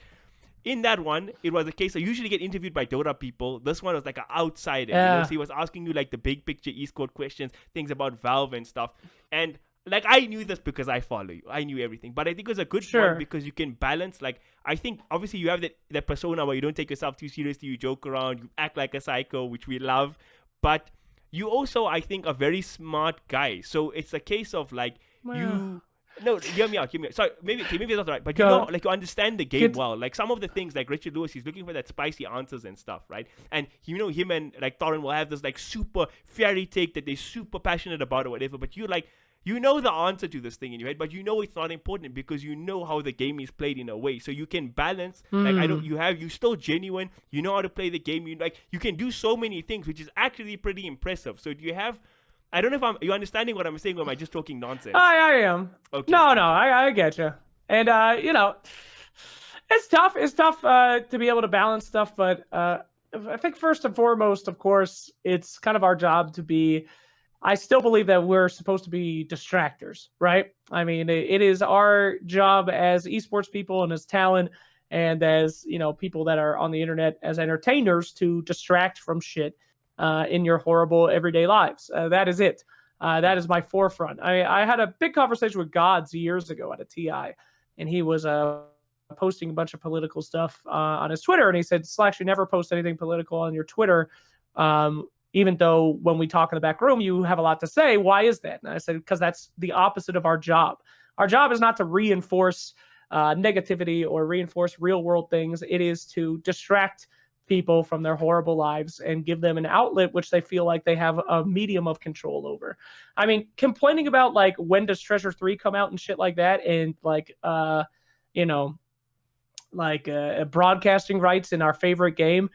in that one, it was a case I usually get interviewed by Dota people. This one was like an outsider. You know? So he was asking you like the big picture esports questions, things about Valve and stuff. And like, I knew this because I follow you. I knew everything. But I think it was a good one because you can balance. Like, I think, obviously, you have that persona where you don't take yourself too seriously. You joke around. You act like a psycho, which we love. But you also, I think, a very smart guy. So it's a case of, like, you... No, hear me out. Sorry, maybe it's not right. But you know, like, you understand the game well. Like, some of the things, like Richard Lewis, he's looking for that spicy answers and stuff, right? And, you know, him and, like, Thorne will have this, like, super fairy take that they're super passionate about or whatever. But you're like... You know the answer to this thing in your head, but you know it's not important because you know how the game is played in a way. So you can balance. Like you still genuine. You know how to play the game. You can do so many things, which is actually pretty impressive. So do you have? I don't know if you understanding what I'm saying, or am I just talking nonsense? I am. Okay. No, I get you. And you know, it's tough. It's tough to be able to balance stuff, but I think first and foremost, of course, it's kind of our job to be. I still believe that we're supposed to be distractors, right? I mean, it is our job as esports people and as talent and as, you know, people that are on the internet as entertainers to distract from shit in your horrible everyday lives. That is it. That is my forefront. I had a big conversation with Gods years ago at a TI, and he was posting a bunch of political stuff on his Twitter, and he said, Slacks, you never post anything political on your Twitter. Even though when we talk in the back room, you have a lot to say. Why is that? And I said, because that's the opposite of our job. Our job is not to reinforce negativity or reinforce real world things. It is to distract people from their horrible lives and give them an outlet which they feel like they have a medium of control over. I mean, complaining about like when does Treasure 3 come out and shit like that, and like you know, like broadcasting rights in our favorite game.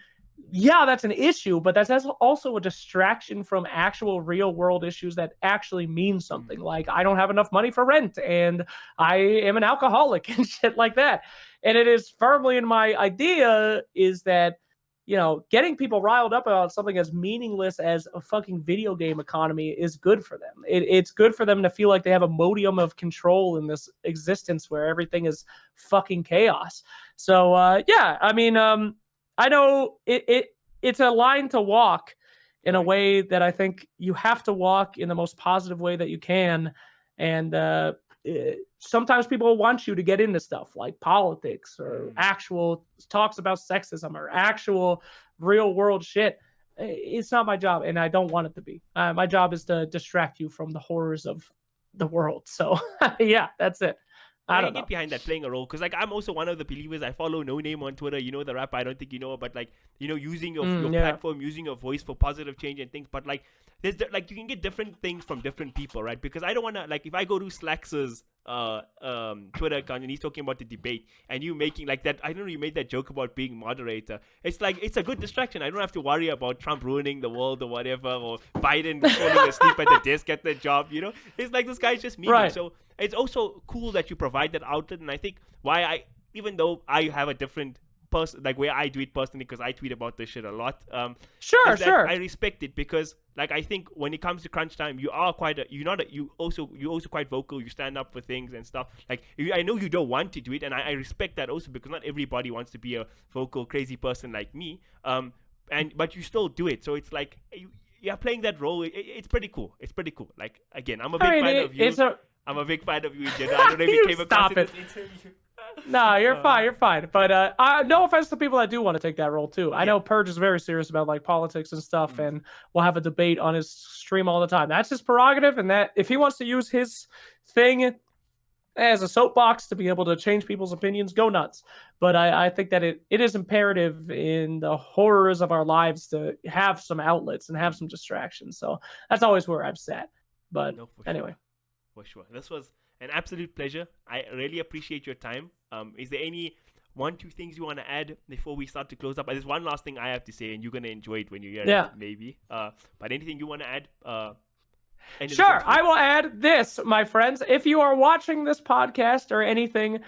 Yeah, that's an issue, but that's also a distraction from actual real world issues that actually mean something. Like, I don't have enough money for rent and I am an alcoholic and shit like that. And it is firmly in my idea is that, you know, getting people riled up about something as meaningless as a fucking video game economy is good for them. It's good for them to feel like they have a modium of control in this existence where everything is fucking chaos. So, yeah, I mean, I know it's a line to walk in a way that I think you have to walk in the most positive way that you can. And sometimes people want you to get into stuff like politics or actual talks about sexism or actual real world shit. It's not my job, and I don't want it to be. My job is to distract you from the horrors of the world. So yeah, that's it. I don't get behind that, playing a role, because like I'm also one of the believers. I follow No Name on Twitter, you know, the rapper. I don't think you know, but like, you know, using your platform, using your voice for positive change and things. But like, there's like, you can get different things from different people, right? Because I don't want to, like, if I go to Slacks's Twitter account and he's talking about the debate and you making like that, I don't know, you made that joke about being moderator. It's like, it's a good distraction. I don't have to worry about Trump ruining the world or whatever, or Biden falling asleep at the desk at the job, you know? It's like, this guy's just memeing. Right. So it's also cool that you provide that outlet. And I think even though I have a different like way I do it personally, because I tweet about this shit a lot. Sure. I respect it, because like, I think when it comes to crunch time, you are you're also quite vocal. You stand up for things and stuff. Like, I know you don't want to do it, and I respect that also, because not everybody wants to be a vocal crazy person like me. But you still do it. So it's like, you're playing that role. It's pretty cool. It's pretty cool. Like, again, I'm a big fan of you. I'm a big fan of you in general. I don't know if you came across it in this interview. No, you're fine. You're fine. But no offense to people that do want to take that role too. I know Purge is very serious about like politics and stuff, and will have a debate on his stream all the time. That's his prerogative, and that if he wants to use his thing as a soapbox to be able to change people's opinions, go nuts. But I think that it is imperative in the horrors of our lives to have some outlets and have some distractions. So that's always where I've sat. But anyway. For sure. This was an absolute pleasure. I really appreciate your time. Is there any 1-2 things you want to add before we start to close up? There's one last thing I have to say, and you're going to enjoy it when you hear it, maybe. But anything you want to add? Sure, I will add this, my friends. If you are watching this podcast or anything,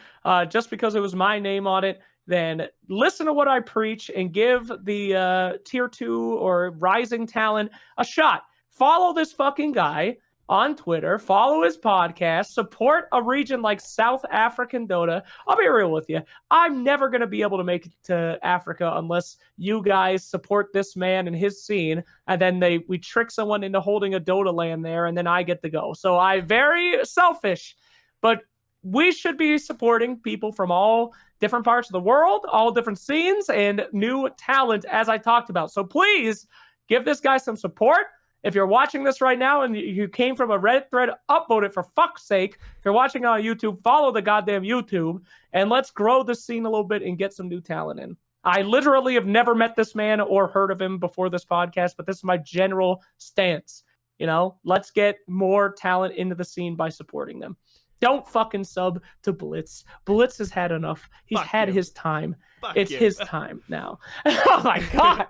just because it was my name on it, then listen to what I preach and give the tier 2 or rising talent a shot. Follow this fucking guy on Twitter, follow his podcast, support a region like South African Dota. I'll be real with you. I'm never going to be able to make it to Africa unless you guys support this man and his scene, and then we trick someone into holding a Dota land there, and then I get to go. So I'm very selfish, but we should be supporting people from all different parts of the world, all different scenes, and new talent, as I talked about. So please give this guy some support. If you're watching this right now and you came from a Reddit thread, upvote it for fuck's sake. If you're watching on YouTube, follow the goddamn YouTube, and let's grow the scene a little bit and get some new talent in. I literally have never met this man or heard of him before this podcast, but this is my general stance. You know, let's get more talent into the scene by supporting them. Don't fucking sub to Blitz. Blitz has had enough. He's had his time. It's his time now. Oh my God.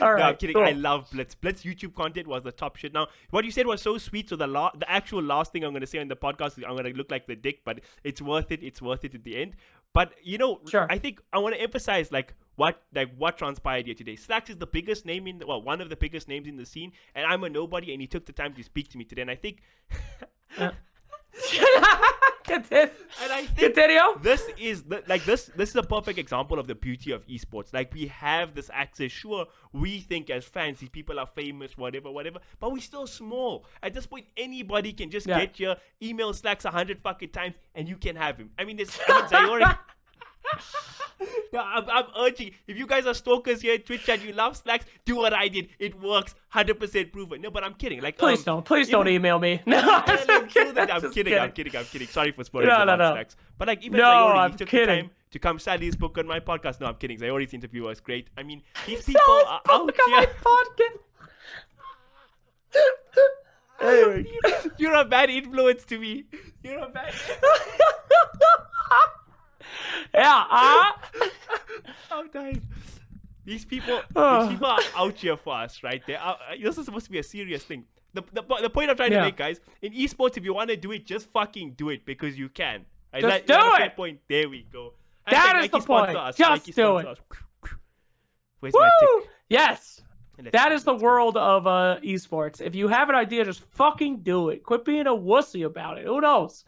All right. No, I'm kidding. Cool. I love Blitz. Blitz YouTube content was the top shit. Now, what you said was so sweet. So the actual last thing I'm going to say on the podcast is I'm going to look like the dick, but it's worth it. It's worth it at the end. But, you know, I think I want to emphasize what transpired here today. Slacks is the biggest name one of the biggest names in the scene, and I'm a nobody, and he took the time to speak to me today. And I think Continue. This is a perfect example of the beauty of esports. Like, we have this access. Sure, we think as fans these people are famous, whatever, but we're still small. At this point, anybody can just get your email Slacks 100 fucking times and you can have him. I mean, Zayori. No, I'm urging, if you guys are stalkers here at Twitch chat, you love Slacks, do what I did. It works, 100% proven. No, but I'm kidding. Like, please don't email me. No, I'm kidding. Sorry for spoiling Slacks. But like, even Zayori, took the time to come sadly spoke on my podcast. No, I'm kidding. Zayori's interview was great. I mean, these people are out here. Anyway, you're a bad influence to me. You're a bad I'm dying. These people are out here for us, right? This is supposed to be a serious thing. The point I'm trying to make, guys, in esports, if you want to do it, just fucking do it, because you can. Right? Just do it. Point. There we go. That is the point. Just do it. Where's my tick? Yes. That is the world of esports. If you have an idea, just fucking do it. Quit being a wussy about it. Who knows?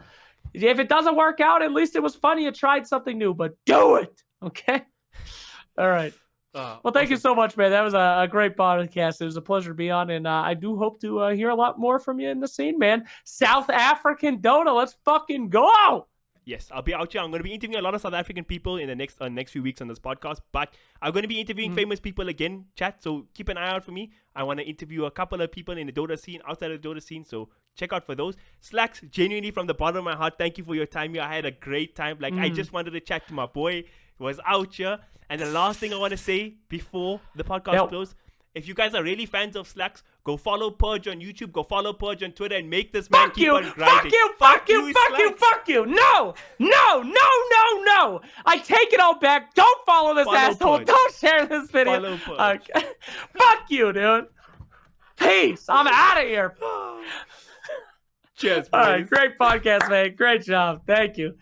If it doesn't work out, at least it was funny. You tried something new, but do it. Okay? All right. Well, thank you so much, man. That was a great podcast. It was a pleasure to be on, and I do hope to hear a lot more from you in the scene, man. South African Dota, let's fucking go! Yes, I'll be out here. I'm going to be interviewing a lot of South African people in the next few weeks on this podcast, but I'm going to be interviewing famous people again, chat, so keep an eye out for me. I want to interview a couple of people in the Dota scene, outside of the Dota scene, so check out for those. Slacks, genuinely from the bottom of my heart, thank you for your time here. I had a great time. Like, I just wanted to chat to my boy who was out here. And the last thing I want to say before the podcast closes, if you guys are really fans of Slacks, go follow Purge on YouTube, go follow Purge on Twitter, and make this man keep on grinding. Fuck you. No. I take it all back. Don't follow this asshole. Purge. Don't share this video. Fuck you, dude. Peace. I'm out of here. Cheers, boys. All right, great podcast, man. Great job. Thank you.